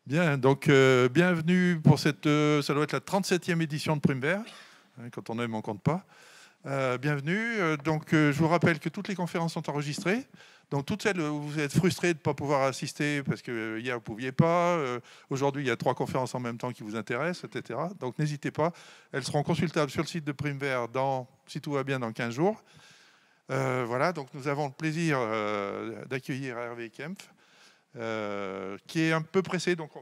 Bien, donc bienvenue pour cette, ça doit être la 37e édition de Prime Vert, hein, quand on aime, on compte pas. Bienvenue, je vous rappelle que toutes les conférences sont enregistrées, donc toutes celles où vous êtes frustrés de ne pas pouvoir assister parce que hier vous ne pouviez pas, aujourd'hui il y a 3 conférences en même temps qui vous intéressent, etc. Donc n'hésitez pas, elles seront consultables sur le site de Prime Vert si tout va bien, dans 15 jours. Voilà, donc nous avons le plaisir d'accueillir Hervé Kempf, qui est un peu pressé, donc on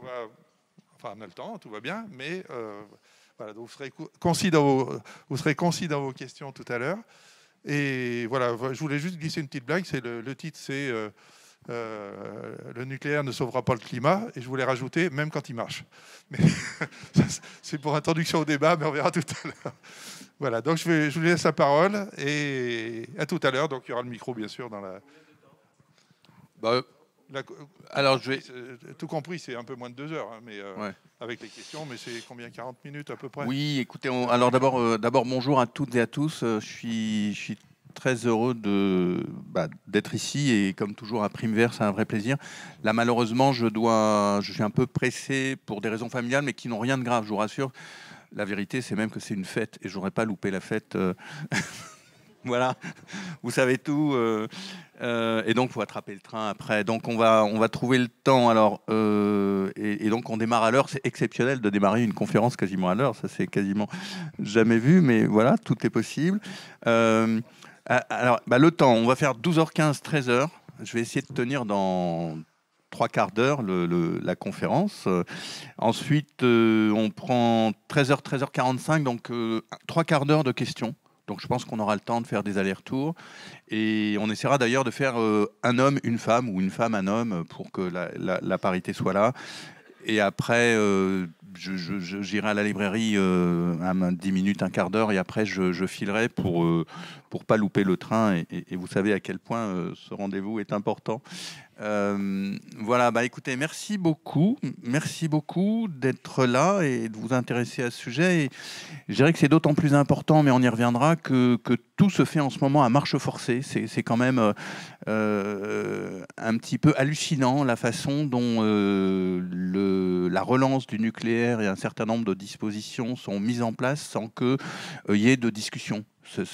a le temps, tout va bien, mais voilà, donc vous serez concis dans vos questions tout à l'heure. Et voilà, je voulais juste glisser une petite blague. Le titre, c'est le nucléaire ne sauvera pas le climat, et je voulais rajouter même quand il marche. Mais c'est pour introduction au débat, mais on verra tout à l'heure. Voilà, donc je vous laisse la parole et à tout à l'heure. Donc il y aura le micro bien sûr dans la. Bah, La- alors, je vais. Tout compris, c'est un peu moins de 2 heures, hein, mais Ouais. avec les questions, mais c'est combien, 40 minutes à peu près? Oui, écoutez, alors d'abord, bonjour à toutes et à tous. Je suis très heureux d'être ici et comme toujours à Prime Vert, c'est un vrai plaisir. Là, malheureusement, je suis un peu pressé pour des raisons familiales, mais qui n'ont rien de grave, je vous rassure. La vérité, c'est même que c'est une fête et j'aurais pas loupé la fête. Voilà, vous savez tout. Et donc, il faut attraper le train après. Donc, on va trouver le temps. Alors, et donc, on démarre à l'heure. C'est exceptionnel de démarrer une conférence quasiment à l'heure. Ça, c'est quasiment jamais vu. Mais voilà, tout est possible. Alors, le temps, on va faire 12h15, 13h. Je vais essayer de tenir dans 3 quarts d'heure la conférence. Ensuite, on prend 13h, 13h45. Donc, 3 quarts d'heure de questions. Donc je pense qu'on aura le temps de faire des allers-retours. Et on essaiera d'ailleurs de faire un homme, une femme, ou une femme, un homme, pour que la parité soit là. Et après, j'irai à la librairie 10 minutes, un quart d'heure, et après je filerai pour pas louper le train. Et vous savez à quel point ce rendez-vous est important. Voilà, écoutez, merci beaucoup d'être là et de vous intéresser à ce sujet. Et je dirais que c'est d'autant plus important, mais on y reviendra, que tout se fait en ce moment à marche forcée. C'est quand même un petit peu hallucinant la façon dont la relance du nucléaire et un certain nombre de dispositions sont mises en place sans qu'il y ait de discussion.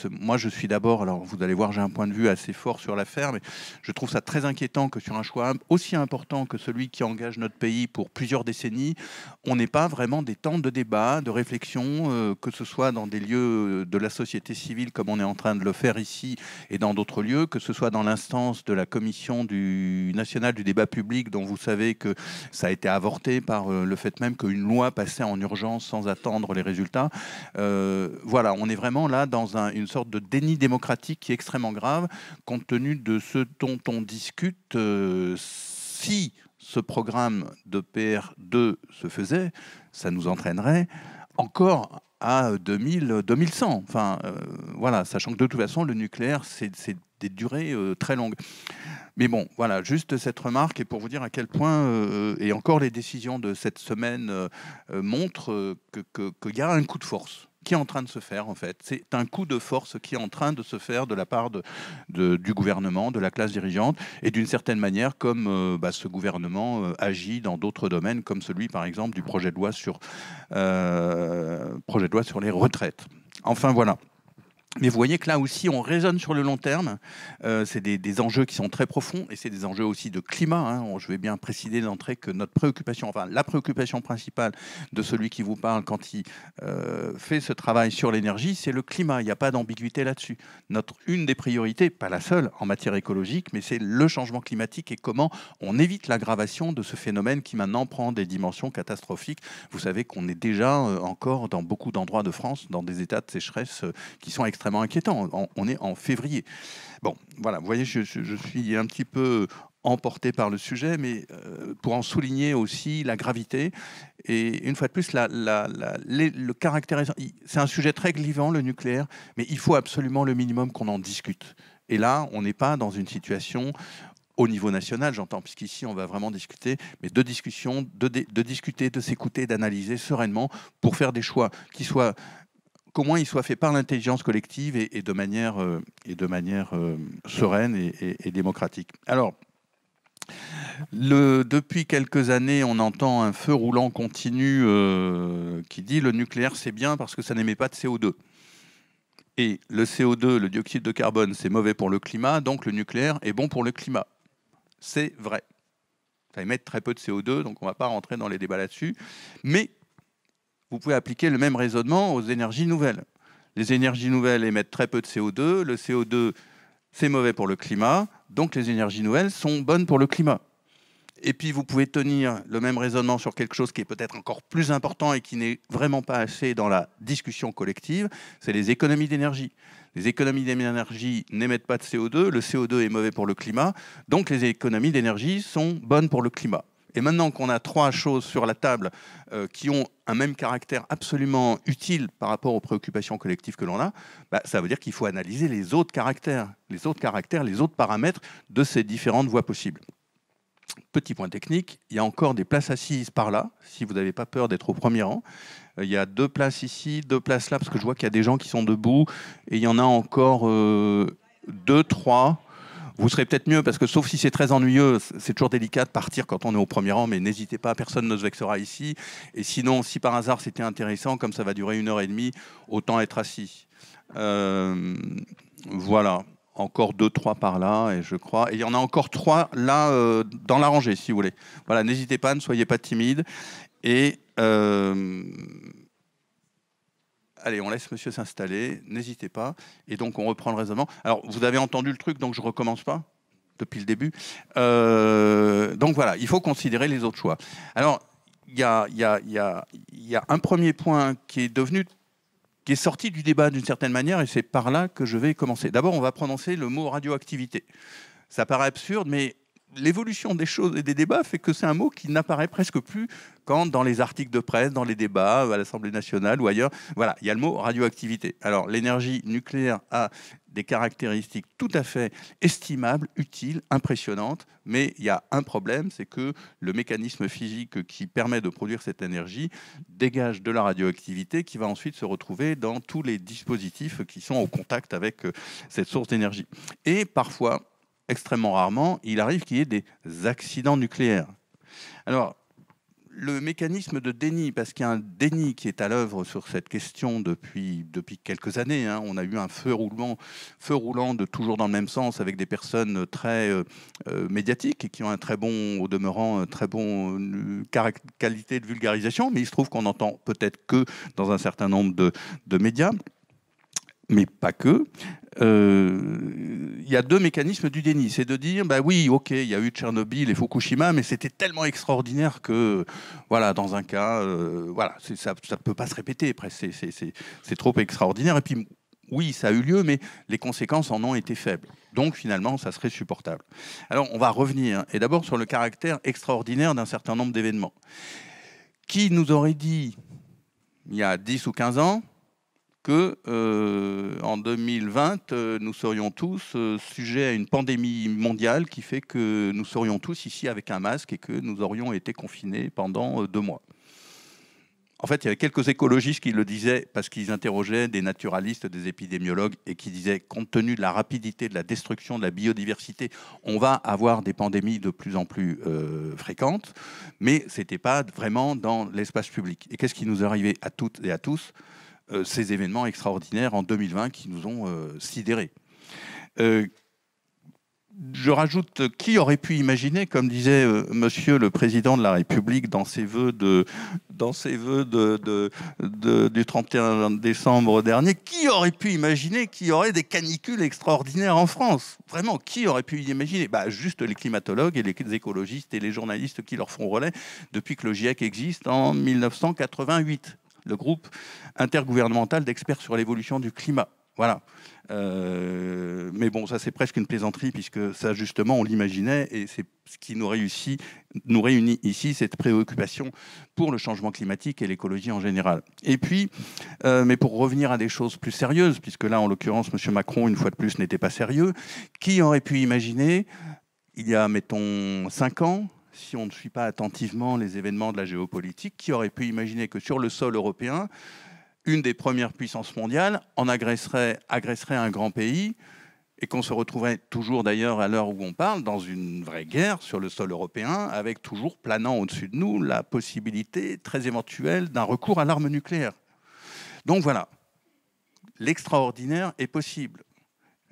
Moi, je suis d'abord, alors vous allez voir, j'ai un point de vue assez fort sur l'affaire, mais je trouve ça très inquiétant que sur un choix aussi important que celui qui engage notre pays pour plusieurs décennies, on n'ait pas vraiment des temps de débat, de réflexion, que ce soit dans des lieux de la société civile comme on est en train de le faire ici et dans d'autres lieux, que ce soit dans l'instance de la commission nationale du débat public, dont vous savez que ça a été avorté par le fait même qu'une loi passait en urgence sans attendre les résultats. Voilà, on est vraiment là dans une sorte de déni démocratique qui est extrêmement grave, compte tenu de ce dont on discute. Si ce programme de PR2 se faisait, ça nous entraînerait encore à 2100. Enfin, voilà, sachant que de toute façon, le nucléaire, c'est des durées très longues. Mais bon, voilà, juste cette remarque, et pour vous dire à quel point, et encore les décisions de cette semaine montrent qu'il y a un coup de force qui est en train de se faire, en fait. C'est un coup de force qui est en train de se faire de la part du gouvernement, de la classe dirigeante, et d'une certaine manière, comme ce gouvernement agit dans d'autres domaines, comme celui, par exemple, du projet de loi sur les retraites. Enfin, voilà. Mais vous voyez que là aussi, on raisonne sur le long terme. C'est des enjeux qui sont très profonds et c'est des enjeux aussi de climat. Hein. Je vais bien préciser d'entrée que notre préoccupation, enfin la préoccupation principale de celui qui vous parle quand il fait ce travail sur l'énergie, c'est le climat. Il n'y a pas d'ambiguïté là-dessus. Une des priorités, pas la seule en matière écologique, mais c'est le changement climatique et comment on évite l'aggravation de ce phénomène qui maintenant prend des dimensions catastrophiques. Vous savez qu'on est déjà encore dans beaucoup d'endroits de France, dans des états de sécheresse qui sont extrêmement inquiétant. On est en février. Bon, voilà, vous voyez, je suis un petit peu emporté par le sujet, mais pour en souligner aussi la gravité. Et une fois de plus, le caractère... C'est un sujet très clivant, le nucléaire, mais il faut absolument le minimum qu'on en discute. Et là, on n'est pas dans une situation au niveau national, j'entends, puisqu'ici, on va vraiment discuter, mais de discussion, de discuter, de s'écouter, d'analyser sereinement pour faire des choix qui soient qu'au moins il soit fait par l'intelligence collective et de manière sereine et démocratique. Alors, Depuis quelques années, on entend un feu roulant continu qui dit le nucléaire c'est bien parce que ça n'émet pas de CO2. Et le CO2, le dioxyde de carbone, c'est mauvais pour le climat, donc le nucléaire est bon pour le climat. C'est vrai. Ça émet très peu de CO2, donc on ne va pas rentrer dans les débats là-dessus. Mais vous pouvez appliquer le même raisonnement aux énergies nouvelles. Les énergies nouvelles émettent très peu de CO2. Le CO2, c'est mauvais pour le climat, donc les énergies nouvelles sont bonnes pour le climat. Et puis, vous pouvez tenir le même raisonnement sur quelque chose qui est peut-être encore plus important et qui n'est vraiment pas assez dans la discussion collective, c'est les économies d'énergie. Les économies d'énergie n'émettent pas de CO2, le CO2 est mauvais pour le climat, donc les économies d'énergie sont bonnes pour le climat. Et maintenant qu'on a trois choses sur la table qui ont un même caractère absolument utile par rapport aux préoccupations collectives que l'on a, ça veut dire qu'il faut analyser les autres caractères, les autres paramètres de ces différentes voies possibles. Petit point technique, il y a encore des places assises par là, si vous n'avez pas peur d'être au premier rang. Il y a 2 places ici, 2 places là, parce que je vois qu'il y a des gens qui sont debout, et il y en a encore 2, 3. Vous serez peut-être mieux, parce que sauf si c'est très ennuyeux, c'est toujours délicat de partir quand on est au premier rang, mais n'hésitez pas, personne ne se vexera ici. Et sinon, si par hasard c'était intéressant, comme ça va durer 1h30, autant être assis. Voilà. Encore 2, 3 par là, et je crois. Et il y en a encore 3 là, dans la rangée, si vous voulez. Voilà, n'hésitez pas, ne soyez pas timide. Et allez, on laisse monsieur s'installer, n'hésitez pas. Et donc, on reprend le raisonnement. Alors, vous avez entendu le truc, donc je ne recommence pas depuis le début. Donc voilà, il faut considérer les autres choix. Alors, il y a un premier point qui est sorti du débat d'une certaine manière, et c'est par là que je vais commencer. D'abord, on va prononcer le mot radioactivité. Ça paraît absurde, mais l'évolution des choses et des débats fait que c'est un mot qui n'apparaît presque plus quand dans les articles de presse, dans les débats à l'Assemblée nationale ou ailleurs. Voilà, il y a le mot radioactivité. Alors, l'énergie nucléaire a des caractéristiques tout à fait estimables, utiles, impressionnantes, mais il y a un problème, c'est que le mécanisme physique qui permet de produire cette énergie dégage de la radioactivité qui va ensuite se retrouver dans tous les dispositifs qui sont au contact avec cette source d'énergie. Et parfois, extrêmement rarement, il arrive qu'il y ait des accidents nucléaires. Alors, le mécanisme de déni, parce qu'il y a un déni qui est à l'œuvre sur cette question depuis quelques années. Hein. On a eu un feu roulant de toujours dans le même sens avec des personnes très médiatiques et qui ont un très bon, au demeurant, très bon qualité de vulgarisation, mais il se trouve qu'on n'entend peut-être que dans un certain nombre de médias. Mais pas que. Il y a 2 mécanismes du déni. C'est de dire, oui, ok, il y a eu Tchernobyl et Fukushima, mais c'était tellement extraordinaire que, voilà, dans un cas, ça ne peut pas se répéter. C'est trop extraordinaire. Et puis, oui, ça a eu lieu, mais les conséquences en ont été faibles. Donc, finalement, ça serait supportable. Alors, on va revenir, et d'abord sur le caractère extraordinaire d'un certain nombre d'événements. Qui nous aurait dit, il y a 10 ou 15 ans, que en 2020, nous serions tous sujets à une pandémie mondiale qui fait que nous serions tous ici avec un masque et que nous aurions été confinés pendant 2 mois. En fait, il y avait quelques écologistes qui le disaient parce qu'ils interrogeaient des naturalistes, des épidémiologues et qui disaient, compte tenu de la rapidité de la destruction de la biodiversité, on va avoir des pandémies de plus en plus fréquentes, mais ce n'était pas vraiment dans l'espace public. Et qu'est-ce qui nous est arrivé à toutes et à tous ? Ces événements extraordinaires en 2020 qui nous ont sidérés. Je rajoute, qui aurait pu imaginer, comme disait Monsieur le Président de la République dans ses vœux du 31 décembre dernier, qui aurait pu imaginer qu'il y aurait des canicules extraordinaires en France? Vraiment, qui aurait pu imaginer? Juste les climatologues et les écologistes et les journalistes qui leur font relais depuis que le GIEC existe en 1988. Le groupe intergouvernemental d'experts sur l'évolution du climat. Voilà. Mais bon, ça c'est presque une plaisanterie, puisque ça justement on l'imaginait, et c'est ce qui nous réunit ici, cette préoccupation pour le changement climatique et l'écologie en général. Et puis, mais pour revenir à des choses plus sérieuses, puisque là en l'occurrence M. Macron, une fois de plus, n'était pas sérieux, qui aurait pu imaginer, il y a mettons 5 ans, si on ne suit pas attentivement les événements de la géopolitique, qui aurait pu imaginer que sur le sol européen, une des premières puissances mondiales agresserait un grand pays et qu'on se retrouverait toujours d'ailleurs à l'heure où on parle dans une vraie guerre sur le sol européen, avec toujours planant au-dessus de nous la possibilité très éventuelle d'un recours à l'arme nucléaire. Donc voilà, l'extraordinaire est possible.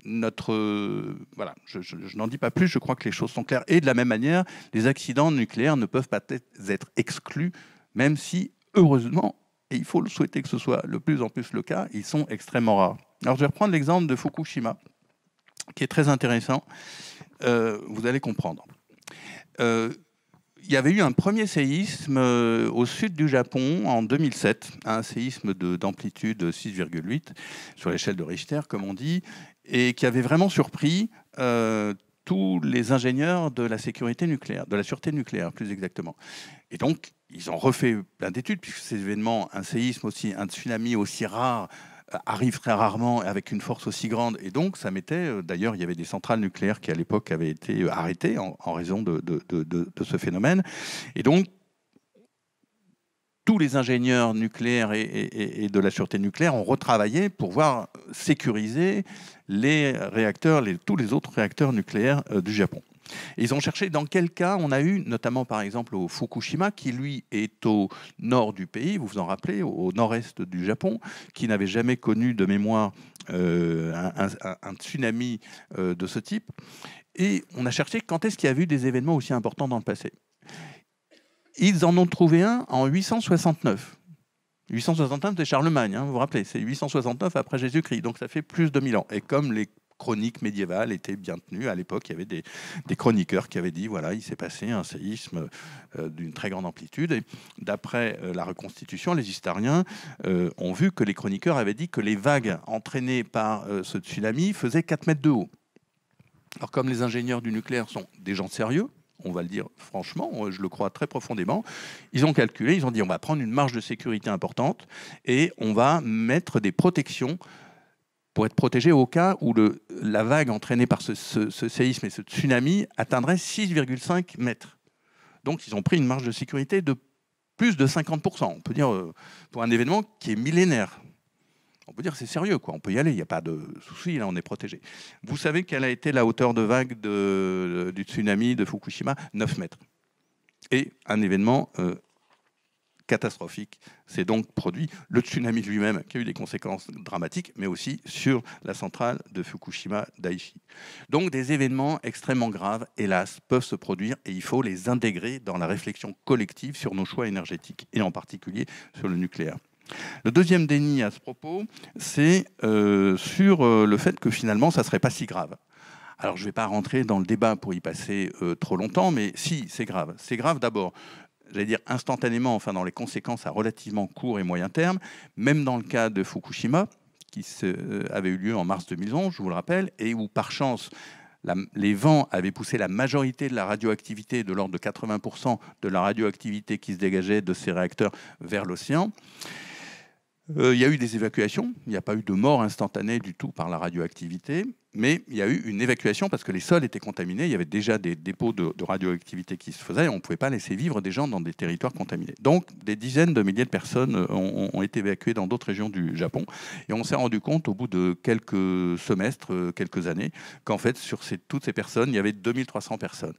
Voilà, je n'en dis pas plus, je crois que les choses sont claires. Et de la même manière, les accidents nucléaires ne peuvent pas être exclus, même si, heureusement, et il faut le souhaiter que ce soit de plus en plus le cas, ils sont extrêmement rares. Alors je vais reprendre l'exemple de Fukushima, qui est très intéressant. Vous allez comprendre. Il y avait eu un premier séisme au sud du Japon en 2007, un séisme d'amplitude 6,8 sur l'échelle de Richter, comme on dit, et qui avait vraiment surpris tous les ingénieurs de la sécurité nucléaire, de la sûreté nucléaire plus exactement. Et donc, ils ont refait plein d'études, puisque ces événements, un séisme aussi, un tsunami aussi rare, arrive très rarement avec une force aussi grande. Et donc, ça mettait... D'ailleurs, il y avait des centrales nucléaires qui, à l'époque, avaient été arrêtées en raison de ce phénomène. Et donc, tous les ingénieurs nucléaires et de la sûreté nucléaire ont retravaillé pour voir sécuriser les réacteurs, tous les autres réacteurs nucléaires du Japon. Et ils ont cherché dans quel cas on a eu, notamment par exemple au Fukushima, qui lui est au nord du pays, vous vous en rappelez, au nord-est du Japon, qui n'avait jamais connu de mémoire un tsunami de ce type. Et on a cherché quand est-ce qu'il y a eu des événements aussi importants dans le passé. Ils en ont trouvé un en 869. 869, c'est Charlemagne, hein, vous vous rappelez, c'est 869 après Jésus-Christ, donc ça fait plus de 1000 ans. Et comme les chroniques médiévales étaient bien tenues, à l'époque, il y avait des chroniqueurs qui avaient dit, voilà, il s'est passé un séisme d'une très grande amplitude. Et d'après la reconstitution, les historiens ont vu que les chroniqueurs avaient dit que les vagues entraînées par ce tsunami faisaient 4 mètres de haut. Alors comme les ingénieurs du nucléaire sont des gens sérieux, on va le dire franchement, je le crois très profondément, ils ont calculé, ils ont dit on va prendre une marge de sécurité importante et on va mettre des protections pour être protégé au cas où la vague entraînée par ce séisme et ce tsunami atteindrait 6,5 mètres. Donc ils ont pris une marge de sécurité de plus de 50%. On peut dire pour un événement qui est millénaire. On peut dire c'est sérieux, quoi. On peut y aller, il n'y a pas de souci, là on est protégé. Vous savez quelle a été la hauteur de vague du tsunami de Fukushima? 9 mètres. Et un événement catastrophique s'est donc produit. Le tsunami lui-même qui a eu des conséquences dramatiques, mais aussi sur la centrale de Fukushima Daiichi. Donc des événements extrêmement graves, hélas, peuvent se produire et il faut les intégrer dans la réflexion collective sur nos choix énergétiques, et en particulier sur le nucléaire. Le deuxième déni à ce propos, c'est sur le fait que finalement, ça ne serait pas si grave. Alors, je ne vais pas rentrer dans le débat pour y passer trop longtemps, mais si, c'est grave. C'est grave d'abord, j'allais dire instantanément, enfin dans les conséquences à relativement court et moyen terme, même dans le cas de Fukushima, qui avait eu lieu en mars 2011, je vous le rappelle, et où par chance, les vents avaient poussé la majorité de la radioactivité, de l'ordre de 80% de la radioactivité qui se dégageait de ces réacteurs vers l'océan. Il y a eu des évacuations, il n'y a pas eu de mort instantanée du tout par la radioactivité, mais il y a eu une évacuation parce que les sols étaient contaminés, il y avait déjà des dépôts de radioactivité qui se faisaient et on ne pouvait pas laisser vivre des gens dans des territoires contaminés. Donc des dizaines de milliers de personnes ont été évacuées dans d'autres régions du Japon et on s'est rendu compte au bout de quelques semestres, quelques années, qu'en fait sur toutes ces personnes, il y avait 2300 personnes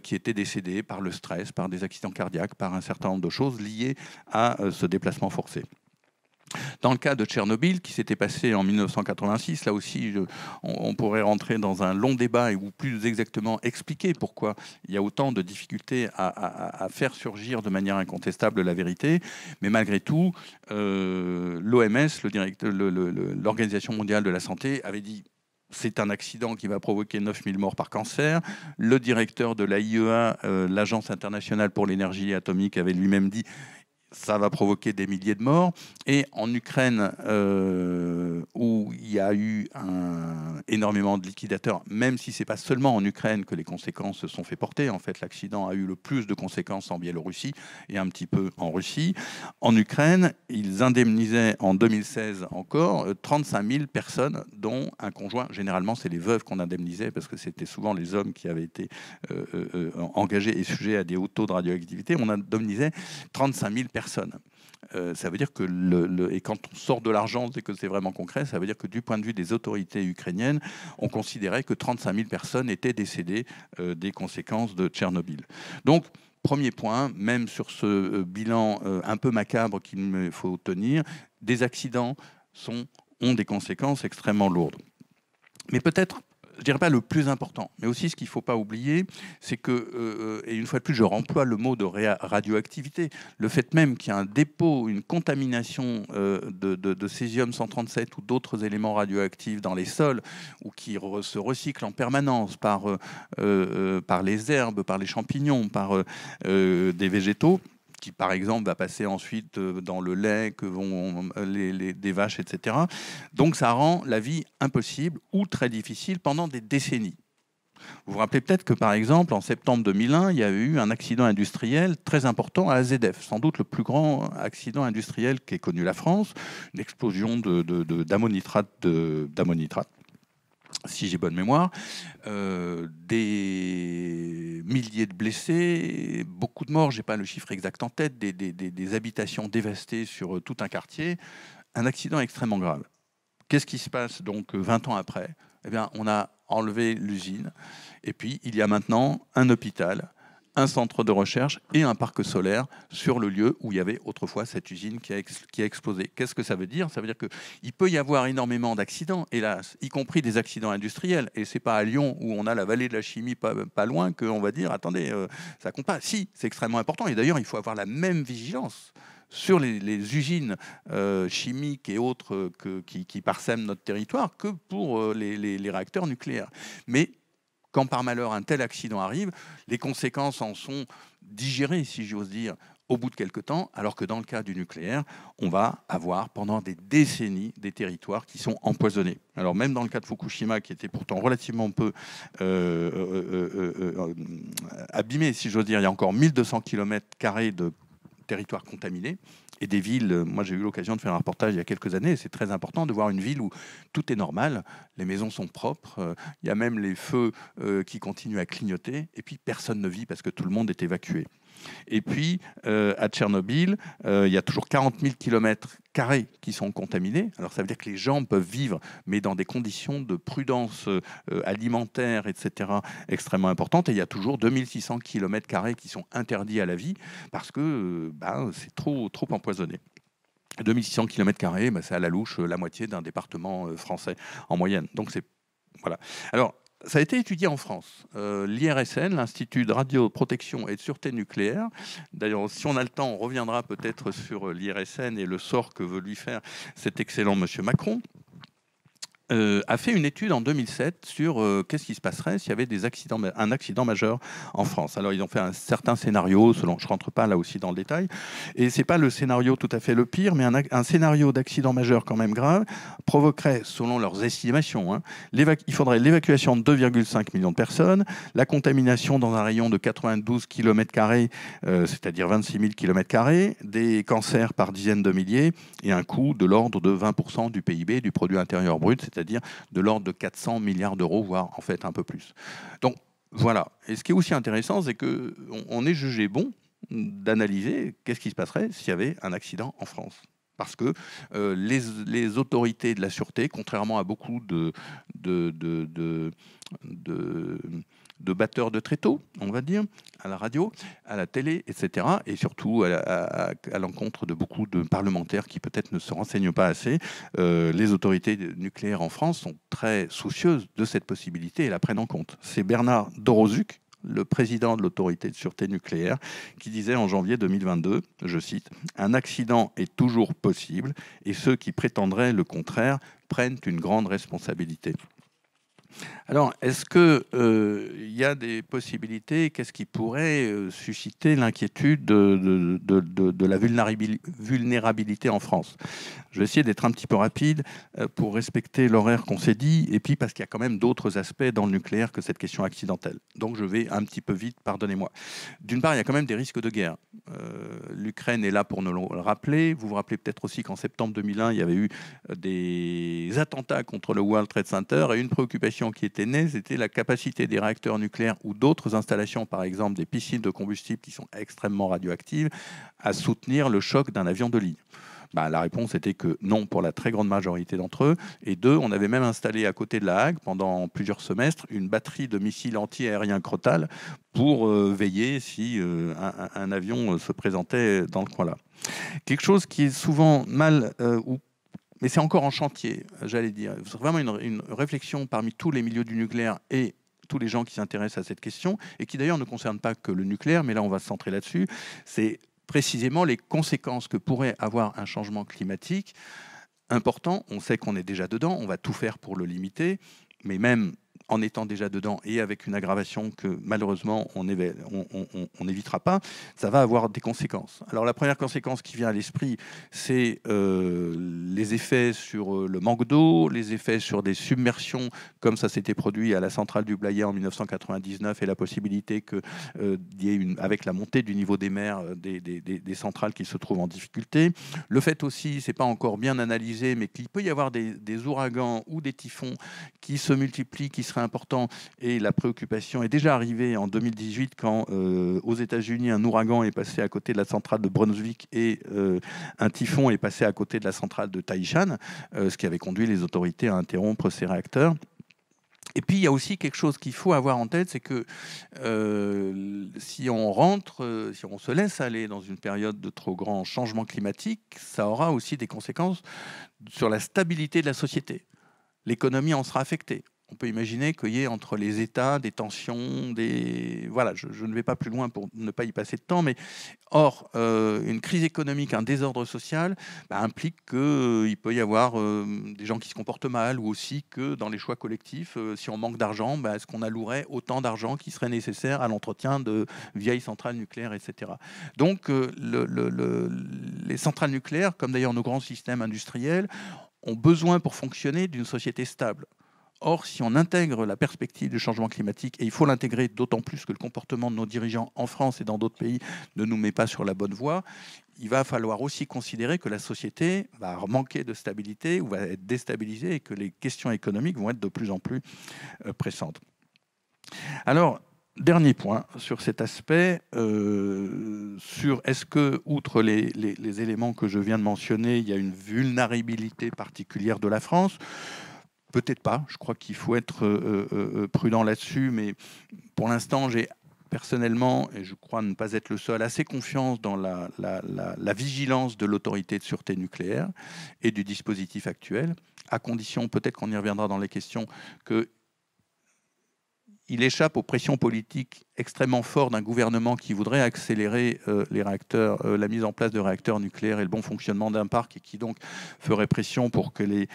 qui étaient décédées par le stress, par des accidents cardiaques, par un certain nombre de choses liées à ce déplacement forcé. Dans le cas de Tchernobyl, qui s'était passé en 1986, là aussi, on pourrait rentrer dans un long débat ou plus exactement expliquer pourquoi il y a autant de difficultés à faire surgir de manière incontestable la vérité. Mais malgré tout, l'OMS, l'Organisation mondiale de la santé, avait dit c'est un accident qui va provoquer 9000 morts par cancer. Le directeur de l'AIEA, l'Agence internationale pour l'énergie atomique, avait lui-même dit ça va provoquer des milliers de morts. Et en Ukraine, où il y a eu énormément de liquidateurs, même si ce n'est pas seulement en Ukraine que les conséquences se sont fait porter. En fait, l'accident a eu le plus de conséquences en Biélorussie et un petit peu en Russie. En Ukraine, ils indemnisaient en 2016 encore 35 000 personnes, dont un conjoint. Généralement, c'est les veuves qu'on indemnisait parce que c'était souvent les hommes qui avaient été engagés et sujets à des hauts taux de radioactivité. On indemnisait 35 000 personnes personne. Ça veut dire que, et quand on sort de l'argent et que c'est vraiment concret, ça veut dire que du point de vue des autorités ukrainiennes, on considérait que 35 000 personnes étaient décédées des conséquences de Tchernobyl. Donc, premier point, même sur ce bilan un peu macabre qu'il faut tenir, des accidents ont des conséquences extrêmement lourdes. Mais peut-être, je dirais pas le plus important, mais aussi ce qu'il ne faut pas oublier, c'est que, et une fois de plus, je remploie le mot de radioactivité, le fait même qu'il y a un dépôt, une contamination de césium-137 ou d'autres éléments radioactifs dans les sols, ou qui se recyclent en permanence par les herbes, par les champignons, par des végétaux, qui, par exemple, va passer ensuite dans le lait que vont des vaches, etc. Donc, ça rend la vie impossible ou très difficile pendant des décennies. Vous vous rappelez peut-être que, par exemple, en septembre 2001, il y a eu un accident industriel très important à AZF, sans doute le plus grand accident industriel qu'ait connu la France, une explosion d'ammonitrate, si j'ai bonne mémoire, des milliers de blessés, beaucoup de morts, je n'ai pas le chiffre exact en tête, des habitations dévastées sur tout un quartier, un accident extrêmement grave. Qu'est-ce qui se passe donc 20 ans après? Eh bien, on a enlevé l'usine, et puis il y a maintenant un hôpital, un centre de recherche et un parc solaire sur le lieu où il y avait autrefois cette usine qui a explosé. Qu'est-ce que ça veut dire? Ça veut dire qu'il peut y avoir énormément d'accidents, hélas, y compris des accidents industriels. Et c'est pas à Lyon, où on a la vallée de la chimie pas loin, qu'on va dire, attendez, ça compte pas. Si, c'est extrêmement important. Et d'ailleurs, il faut avoir la même vigilance sur les usines chimiques et autres qui parsèment notre territoire que pour les réacteurs nucléaires. Mais quand par malheur un tel accident arrive, les conséquences en sont digérées, si j'ose dire, au bout de quelques temps, alors que dans le cas du nucléaire, on va avoir pendant des décennies des territoires qui sont empoisonnés. Alors même dans le cas de Fukushima, qui était pourtant relativement peu abîmé, si j'ose dire, il y a encore 1200 km² de territoires contaminés et des villes. Moi, j'ai eu l'occasion de faire un reportage il y a quelques années, et c'est très important de voir une ville où tout est normal, les maisons sont propres, il y a même les feux qui continuent à clignoter, et puis personne ne vit parce que tout le monde est évacué. Et puis, à Tchernobyl, il y a toujours 40 000 km² qui sont contaminés. Alors, ça veut dire que les gens peuvent vivre, mais dans des conditions de prudence alimentaire, etc., extrêmement importantes. Et il y a toujours 2600 km² qui sont interdits à la vie parce que c'est trop empoisonné. 2600 km², c'est à la louche la moitié d'un département français en moyenne. Donc, c'est... Voilà. Alors, ça a été étudié en France. L'IRSN, l'Institut de radioprotection et de sûreté nucléaire, d'ailleurs, si on a le temps, on reviendra peut-être sur l'IRSN et le sort que veut lui faire cet excellent monsieur Macron, a fait une étude en 2007 sur qu'est-ce qui se passerait s'il y avait un accident majeur en France. Alors, ils ont fait un certain scénario, je ne rentre pas là aussi dans le détail, et ce n'est pas le scénario tout à fait le pire, mais un scénario d'accident majeur quand même grave provoquerait, selon leurs estimations, il faudrait l'évacuation de 2,5 millions de personnes, la contamination dans un rayon de 92 km², c'est-à-dire 26 000 km², des cancers par dizaines de milliers, et un coût de l'ordre de 20% du PIB, du produit intérieur brut, c'est-à-dire de l'ordre de 400 milliards d'euros, voire en fait un peu plus. Donc voilà. Et ce qui est aussi intéressant, c'est qu'on est jugé bon d'analyser qu'est-ce qui se passerait s'il y avait un accident en France. Parce que les autorités de la sûreté, contrairement à beaucoup de batteurs de tréteaux, on va dire, à la radio, à la télé, etc., et surtout à l'encontre de beaucoup de parlementaires qui peut-être ne se renseignent pas assez, les autorités nucléaires en France sont très soucieuses de cette possibilité et la prennent en compte. C'est Bernard Doroszczuk, le président de l'autorité de sûreté nucléaire, qui disait en janvier 2022, je cite, « Un accident est toujours possible et ceux qui prétendraient le contraire prennent une grande responsabilité ». Alors, est-ce qu'il y a des possibilités? Qu'est-ce qui pourrait susciter l'inquiétude de la vulnérabilité en France? Je vais essayer d'être un petit peu rapide pour respecter l'horaire qu'on s'est dit, et puis parce qu'il y a quand même d'autres aspects dans le nucléaire que cette question accidentelle. Donc, je vais un petit peu vite, pardonnez-moi. D'une part, il y a quand même des risques de guerre. L'Ukraine est là pour nous le rappeler. Vous vous rappelez peut-être aussi qu'en septembre 2001, il y avait eu des attentats contre le World Trade Center et une préoccupation question qui était née, c'était la capacité des réacteurs nucléaires ou d'autres installations, par exemple des piscines de combustible qui sont extrêmement radioactives, à soutenir le choc d'un avion de ligne. La réponse était que non pour la très grande majorité d'entre eux. Et deux, on avait même installé à côté de La Hague, pendant plusieurs semestres, une batterie de missiles anti-aériens Crotale pour veiller si un avion se présentait dans le coin là. Quelque chose qui est souvent mal mais c'est encore en chantier, j'allais dire. C'est vraiment une réflexion parmi tous les milieux du nucléaire et tous les gens qui s'intéressent à cette question, et qui d'ailleurs ne concerne pas que le nucléaire, mais là on va se centrer là-dessus, c'est précisément les conséquences que pourrait avoir un changement climatique important. On sait qu'on est déjà dedans, on va tout faire pour le limiter, mais même en étant déjà dedans et avec une aggravation que malheureusement on n'évitera pas, ça va avoir des conséquences. Alors la première conséquence qui vient à l'esprit, c'est les effets sur le manque d'eau, les effets sur des submersions, comme ça s'était produit à la centrale du Blayais en 1999, et la possibilité qu'il y ait avec la montée du niveau des mers, des centrales qui se trouvent en difficulté. Le fait aussi, c'est pas encore bien analysé, mais qu'il peut y avoir des ouragans ou des typhons qui se multiplient, qui seraient importants, et la préoccupation est déjà arrivée en 2018 quand aux États-Unis un ouragan est passé à côté de la centrale de Brunswick et un typhon est passé à côté de la centrale de Taishan, ce qui avait conduit les autorités à interrompre ces réacteurs. Et puis, il y a aussi quelque chose qu'il faut avoir en tête, c'est que si on se laisse aller dans une période de trop grand changement climatique, ça aura aussi des conséquences sur la stabilité de la société. L'économie en sera affectée. On peut imaginer qu'il y ait entre les États des tensions, Voilà, je ne vais pas plus loin pour ne pas y passer de temps, mais or, une crise économique, un désordre social, implique qu'il peut y avoir des gens qui se comportent mal, ou aussi que dans les choix collectifs, si on manque d'argent, est-ce qu'on allouerait autant d'argent qui serait nécessaire à l'entretien de vieilles centrales nucléaires, etc. Donc, les centrales nucléaires, comme d'ailleurs nos grands systèmes industriels, ont besoin pour fonctionner d'une société stable. Or, si on intègre la perspective du changement climatique, et il faut l'intégrer d'autant plus que le comportement de nos dirigeants en France et dans d'autres pays ne nous met pas sur la bonne voie, il va falloir aussi considérer que la société va manquer de stabilité ou va être déstabilisée, et que les questions économiques vont être de plus en plus pressantes. Alors, dernier point sur cet aspect, sur est-ce que, outre les éléments que je viens de mentionner, il y a une vulnérabilité particulière de la France ? Peut-être pas, je crois qu'il faut être prudent là-dessus, mais pour l'instant, j'ai personnellement, et je crois ne pas être le seul, assez confiance dans la vigilance de l'autorité de sûreté nucléaire et du dispositif actuel, à condition, peut-être qu'on y reviendra dans les questions, que il échappe aux pressions politiques extrêmement fortes d'un gouvernement qui voudrait accélérer les réacteurs, la mise en place de réacteurs nucléaires et le bon fonctionnement d'un parc, et qui donc ferait pression pour que les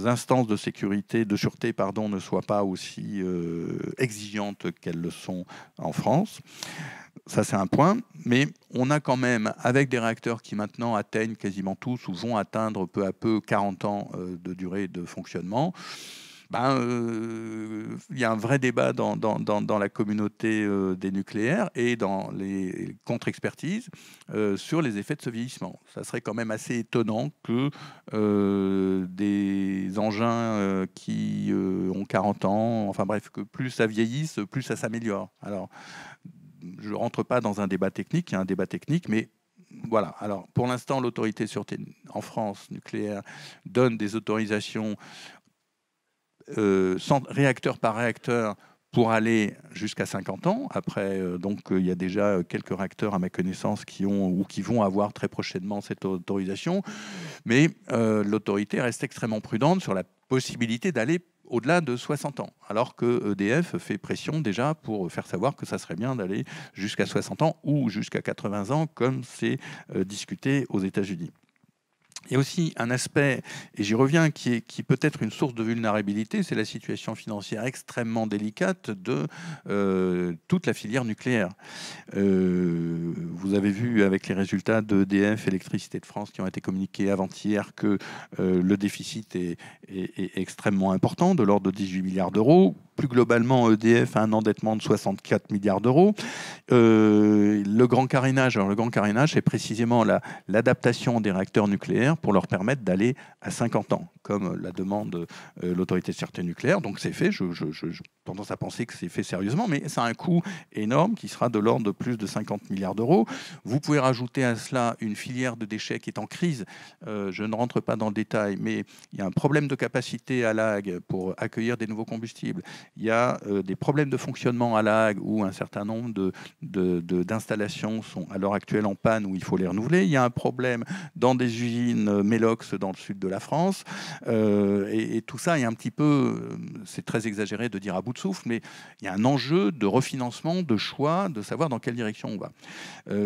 instances de sécurité, de sûreté, ne soient pas aussi exigeantes qu'elles le sont en France. Ça, c'est un point. Mais on a quand même, avec des réacteurs qui maintenant atteignent quasiment tous, ou vont atteindre peu à peu 40 ans de durée de fonctionnement, il y a un vrai débat dans la communauté des nucléaires et dans les contre-expertises sur les effets de ce vieillissement. Ça serait quand même assez étonnant que des engins qui ont 40 ans, enfin bref, que plus ça vieillisse, plus ça s'améliore. Alors, je ne rentre pas dans un débat technique, il y a un débat technique, mais voilà. Alors, pour l'instant, l'autorité de sûreté en France nucléaire donne des autorisations réacteur par réacteur pour aller jusqu'à 50 ans. Après, il y a déjà quelques réacteurs à ma connaissance qui ont ou qui vont avoir très prochainement cette autorisation. Mais l'autorité reste extrêmement prudente sur la possibilité d'aller au-delà de 60 ans, alors que EDF fait pression déjà pour faire savoir que ça serait bien d'aller jusqu'à 60 ans ou jusqu'à 80 ans, comme c'est discuté aux États-Unis. Il y a aussi un aspect, et j'y reviens, qui peut être une source de vulnérabilité, c'est la situation financière extrêmement délicate de toute la filière nucléaire. Vous avez vu avec les résultats d'EDF, Électricité de France, qui ont été communiqués avant-hier, que le déficit est extrêmement important, de l'ordre de 18 milliards d'euros. plus globalement, EDF a un endettement de 64 milliards d'euros. Le grand carénage, alors le grand carénage, c'est précisément l'adaptation des réacteurs nucléaires pour leur permettre d'aller à 50 ans, comme la demande l'autorité de sûreté nucléaire. Donc c'est fait, j'ai tendance à penser que c'est fait sérieusement, mais ça a un coût énorme qui sera de l'ordre de plus de 50 milliards d'euros. Vous pouvez rajouter à cela une filière de déchets qui est en crise. Je ne rentre pas dans le détail, mais il y a un problème de capacité à La Hague pour accueillir des nouveaux combustibles. Il y a des problèmes de fonctionnement à La Hague où un certain nombre d'installations sont à l'heure actuelle en panne, où il faut les renouveler. Il y a un problème dans des usines Melox dans le sud de la France. Et tout ça est un petit peu, c'est très exagéré de dire à bout de souffle, mais il y a un enjeu de refinancement, de choix, de savoir dans quelle direction on va.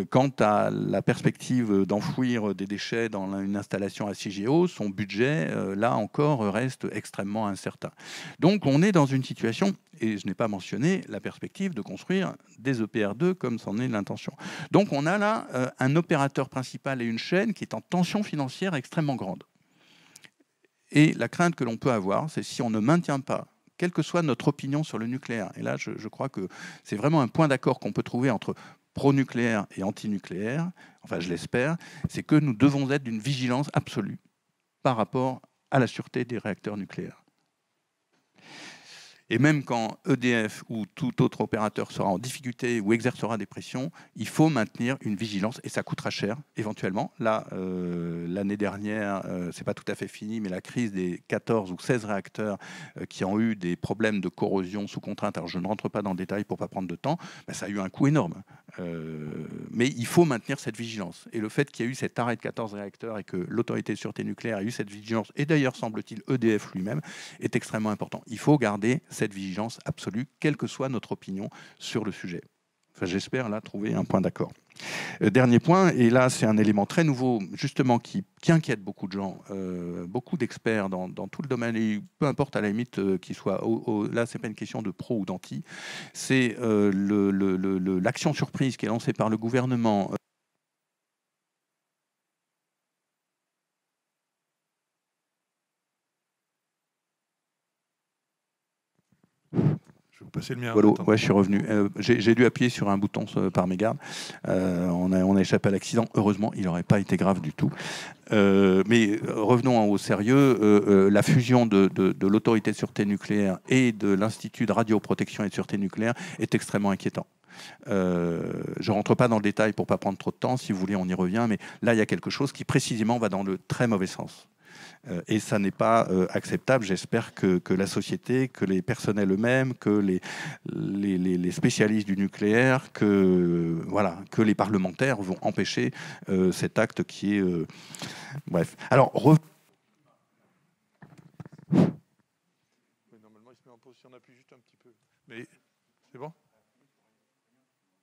Quant à la perspective d'enfouir des déchets dans une installation à CIGEO, son budget, là encore, reste extrêmement incertain. Donc on est dans une situation, et je n'ai pas mentionné la perspective de construire des EPR2 comme c'en est l'intention. Donc on a là un opérateur principal et une chaîne qui est en tension financière extrêmement grande. Et la crainte que l'on peut avoir, c'est si on ne maintient pas, quelle que soit notre opinion sur le nucléaire, et là je crois que c'est vraiment un point d'accord qu'on peut trouver entre pro-nucléaire et anti-nucléaire, enfin je l'espère, c'est que nous devons être d'une vigilance absolue par rapport à la sûreté des réacteurs nucléaires. Et même quand EDF ou tout autre opérateur sera en difficulté ou exercera des pressions, il faut maintenir une vigilance et ça coûtera cher éventuellement. Là, l'année dernière, c'est pas tout à fait fini, mais la crise des 14 ou 16 réacteurs qui ont eu des problèmes de corrosion sous contrainte, alors je ne rentre pas dans le détail pour pas prendre de temps, ben, ça a eu un coût énorme. Mais il faut maintenir cette vigilance. Et le fait qu'il y ait eu cet arrêt de 14 réacteurs et que l'autorité de sûreté nucléaire a eu cette vigilance, et d'ailleurs semble-t-il EDF lui-même, est extrêmement important. Il faut garder cette vigilance absolue, quelle que soit notre opinion sur le sujet. Enfin, j'espère là trouver un point d'accord. Dernier point, et là c'est un élément très nouveau, justement qui inquiète beaucoup de gens, beaucoup d'experts dans tout le domaine, et peu importe à la limite qu'il soit, là c'est pas une question de pro ou d'anti, c'est l'action surprise qui est lancée par le gouvernement. Je vais vous passer le mien. Voilà, ouais, je suis revenu. J'ai dû appuyer sur un bouton par mégarde. On a échappé à l'accident. Heureusement, il n'aurait pas été grave du tout. Mais revenons au sérieux. La fusion de l'autorité de sûreté nucléaire et de l'Institut de radioprotection et de sûreté nucléaire est extrêmement inquiétant. Je ne rentre pas dans le détail pour ne pas prendre trop de temps. Si vous voulez, on y revient. Mais là, il y a quelque chose qui précisément va dans le très mauvais sens. Et ça n'est pas acceptable. J'espère que la société, que les personnels eux-mêmes, que les spécialistes du nucléaire, que les parlementaires vont empêcher cet acte qui est... Bref. Alors, normalement, il se met en pause si on appuie juste un petit peu. Mais c'est bon ?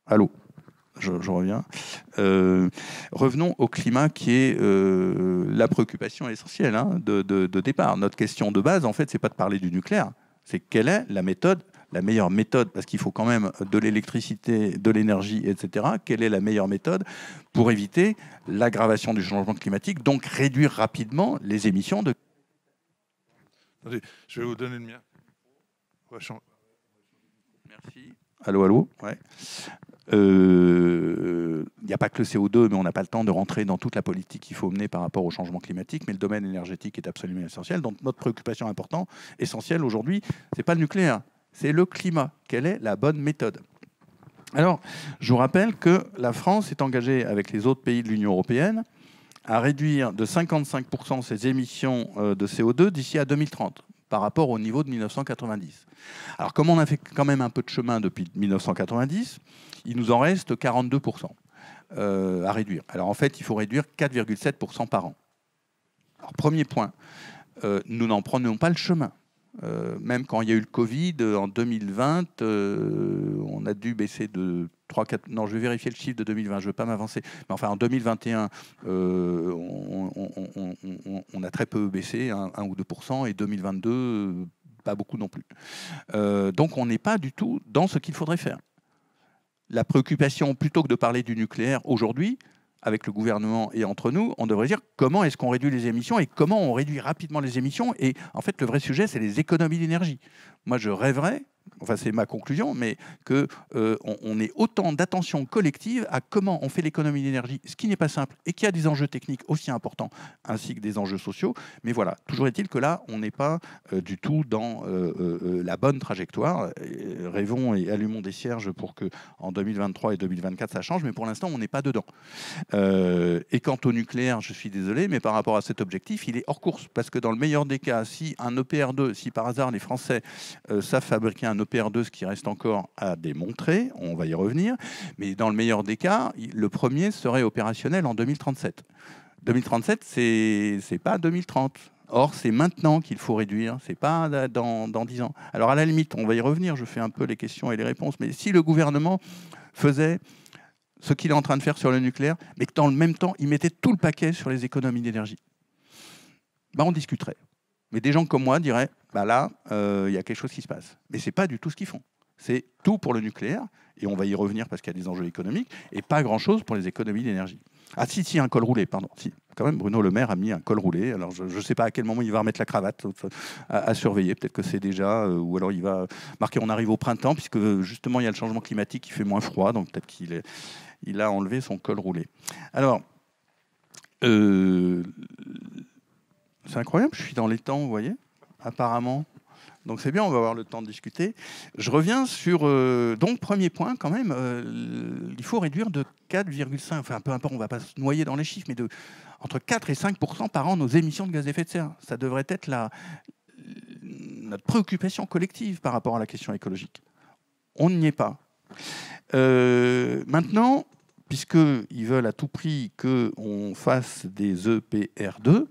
Allô ? Je reviens. Revenons au climat qui est la préoccupation essentielle de départ. Notre question de base, en fait, c'est pas de parler du nucléaire. C'est quelle est la méthode, la meilleure méthode, parce qu'il faut quand même de l'électricité, de l'énergie, etc. Quelle est la meilleure méthode pour éviter l'aggravation du changement climatique, donc réduire rapidement les émissions de... Attendez, je vais vous donner le mien. Merci. Allô, ouais. Il n'y a pas que le CO2, mais on n'a pas le temps de rentrer dans toute la politique qu'il faut mener par rapport au changement climatique, mais le domaine énergétique est absolument essentiel. Donc notre préoccupation importante, essentielle aujourd'hui, ce n'est pas le nucléaire, c'est le climat. Quelle est la bonne méthode ? Alors, je vous rappelle que la France est engagée avec les autres pays de l'Union européenne à réduire de 55% ses émissions de CO2 d'ici à 2030 par rapport au niveau de 1990. Alors, comme on a fait quand même un peu de chemin depuis 1990, il nous en reste 42% à réduire. Alors, en fait, il faut réduire 4,7% par an. Alors, premier point, nous n'en prenons pas le chemin. Même quand il y a eu le Covid, en 2020, on a dû baisser de 3-4... Non, je vais vérifier le chiffre de 2020, je ne veux pas m'avancer. Mais enfin, en 2021, on a très peu baissé, 1 ou 2%, et 2022, pas beaucoup non plus. Donc, on n'est pas du tout dans ce qu'il faudrait faire. La préoccupation, plutôt que de parler du nucléaire aujourd'hui, avec le gouvernement et entre nous, on devrait dire comment est-ce qu'on réduit les émissions et comment on réduit rapidement les émissions. Et en fait, le vrai sujet, c'est les économies d'énergie. Moi, je rêverais enfin c'est ma conclusion, mais qu'on on ait autant d'attention collective à comment on fait l'économie d'énergie, ce qui n'est pas simple et qui a des enjeux techniques aussi importants, ainsi que des enjeux sociaux. Mais voilà, toujours est-il que là, on n'est pas du tout dans la bonne trajectoire. Rêvons et allumons des cierges pour que en 2023 et 2024 ça change, mais pour l'instant, on n'est pas dedans. Et quant au nucléaire, je suis désolé, mais par rapport à cet objectif, il est hors course, parce que dans le meilleur des cas, si un EPR2, si par hasard les Français savent fabriquer un EPR2, ce qui reste encore à démontrer, on va y revenir, mais dans le meilleur des cas, le premier serait opérationnel en 2037. 2037, c'est pas 2030. Or, c'est maintenant qu'il faut réduire, c'est pas dans 10 ans. Alors, à la limite, on va y revenir, je fais un peu les questions et les réponses, mais si le gouvernement faisait ce qu'il est en train de faire sur le nucléaire, mais que dans le même temps, il mettait tout le paquet sur les économies d'énergie, ben, on discuterait. Mais des gens comme moi diraient, bah là, y a quelque chose qui se passe. Mais ce n'est pas du tout ce qu'ils font. C'est tout pour le nucléaire, et on va y revenir parce qu'il y a des enjeux économiques, et pas grand-chose pour les économies d'énergie. Ah si, un col roulé, pardon. Si, quand même, Bruno Le Maire a mis un col roulé. Alors, je ne sais pas à quel moment il va remettre la cravate à surveiller. Peut-être que c'est déjà... ou alors il va marquer on arrive au printemps, puisque justement, il y a le changement climatique qui fait moins froid, donc peut-être qu'il a enlevé son col roulé. Alors... c'est incroyable, je suis dans les temps, vous voyez, apparemment. Donc c'est bien, on va avoir le temps de discuter. Je reviens sur... donc, premier point, quand même, il faut réduire de 4,5... Enfin, peu importe, on ne va pas se noyer dans les chiffres, mais entre 4 et 5% par an nos émissions de gaz à effet de serre. Ça devrait être notre préoccupation collective par rapport à la question écologique. On n'y est pas. Maintenant, puisqu'ils veulent à tout prix qu'on fasse des EPR2,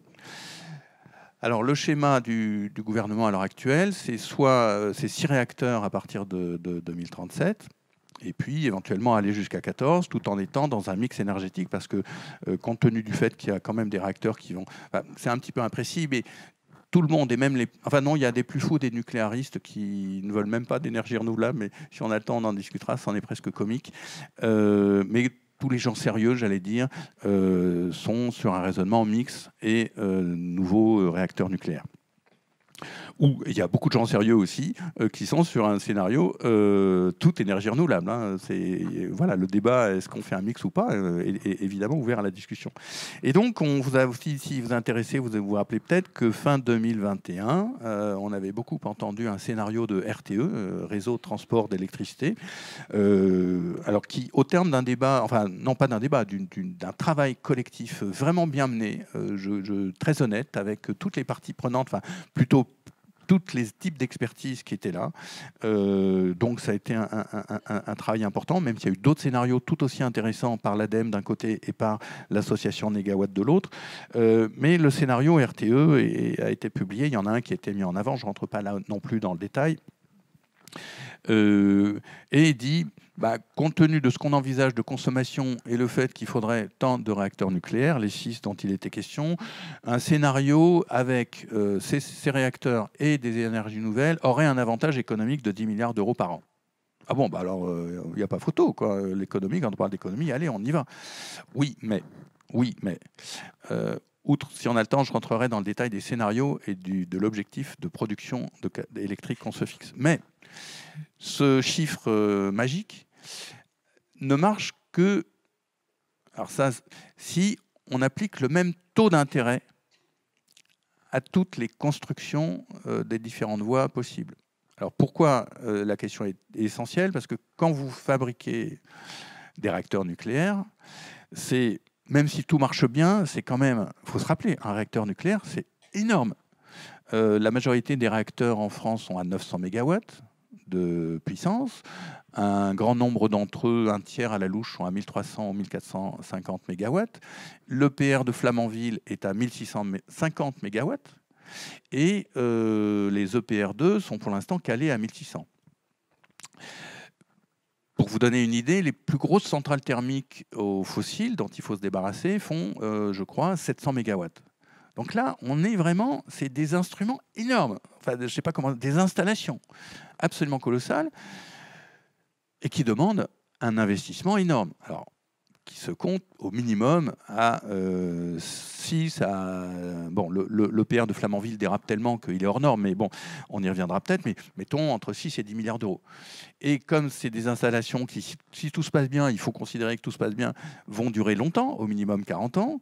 alors, le schéma du gouvernement à l'heure actuelle, c'est soit c'est 6 réacteurs à partir de 2037, et puis éventuellement aller jusqu'à 14, tout en étant dans un mix énergétique, parce que compte tenu du fait qu'il y a quand même des réacteurs qui vont... Enfin, c'est un petit peu imprécis, mais tout le monde, et même les... Enfin non, il y a des plus fous des nucléaristes qui ne veulent même pas d'énergie renouvelable, mais si on a le temps, on en discutera, c'en est presque comique. Mais tous les gens sérieux, j'allais dire, sont sur un raisonnement mix et nouveaux réacteurs nucléaires. Ou il y a beaucoup de gens sérieux aussi qui sont sur un scénario toute énergie renouvelable. Hein. Voilà, le débat, est-ce qu'on fait un mix ou pas, est évidemment ouvert à la discussion. Et donc, on vous a aussi, si vous intéressez, vous vous rappelez peut-être que fin 2021, on avait beaucoup entendu un scénario de RTE, Réseau de transport d'électricité, alors qui, au terme d'un débat, enfin non pas d'un débat, d'un travail collectif vraiment bien mené, très honnête, avec toutes les parties prenantes, enfin plutôt tous les types d'expertise qui étaient là. Donc ça a été un travail important, même s'il y a eu d'autres scénarios tout aussi intéressants par l'ADEME d'un côté et par l'association Négawatt de l'autre. Mais le scénario RTE a été publié, il y en a un qui a été mis en avant, je ne rentre pas là non plus dans le détail. Et il dit, compte tenu de ce qu'on envisage de consommation et le fait qu'il faudrait tant de réacteurs nucléaires, les 6 dont il était question, un scénario avec ces réacteurs et des énergies nouvelles aurait un avantage économique de 10 milliards d'euros par an. Ah bon, alors il n'y a pas photo, quoi. L'économie, quand on parle d'économie, allez, on y va. Oui, mais outre, si on a le temps, je rentrerai dans le détail des scénarios et de l'objectif de production électrique qu'on se fixe. Mais ce chiffre magique ne marche que... Alors ça, si on applique le même taux d'intérêt à toutes les constructions des différentes voies possibles. Alors pourquoi la question est essentielle? Parce que quand vous fabriquez des réacteurs nucléaires, c'est... Même si tout marche bien, c'est quand même... Il faut se rappeler, un réacteur nucléaire, c'est énorme. La majorité des réacteurs en France sont à 900 MW de puissance. Un grand nombre d'entre eux, un tiers à la louche, sont à 1300 ou 1450 MW. L'EPR de Flamanville est à 1650 MW. Et les EPR2 sont pour l'instant calés à 1600. Pour vous donner une idée, les plus grosses centrales thermiques aux fossiles dont il faut se débarrasser font, je crois, 700 MW. Donc là, on est vraiment, c'est des instruments énormes, enfin, je ne sais pas comment, des installations absolument colossales et qui demandent un investissement énorme. Alors, qui se compte au minimum à 6 à... Bon, l'EPR de Flamanville dérape tellement qu'il est hors norme, mais bon, on y reviendra peut-être, mais mettons entre 6 et 10 milliards d'euros. Et comme c'est des installations qui, si tout se passe bien, il faut considérer que tout se passe bien, vont durer longtemps, au minimum 40 ans,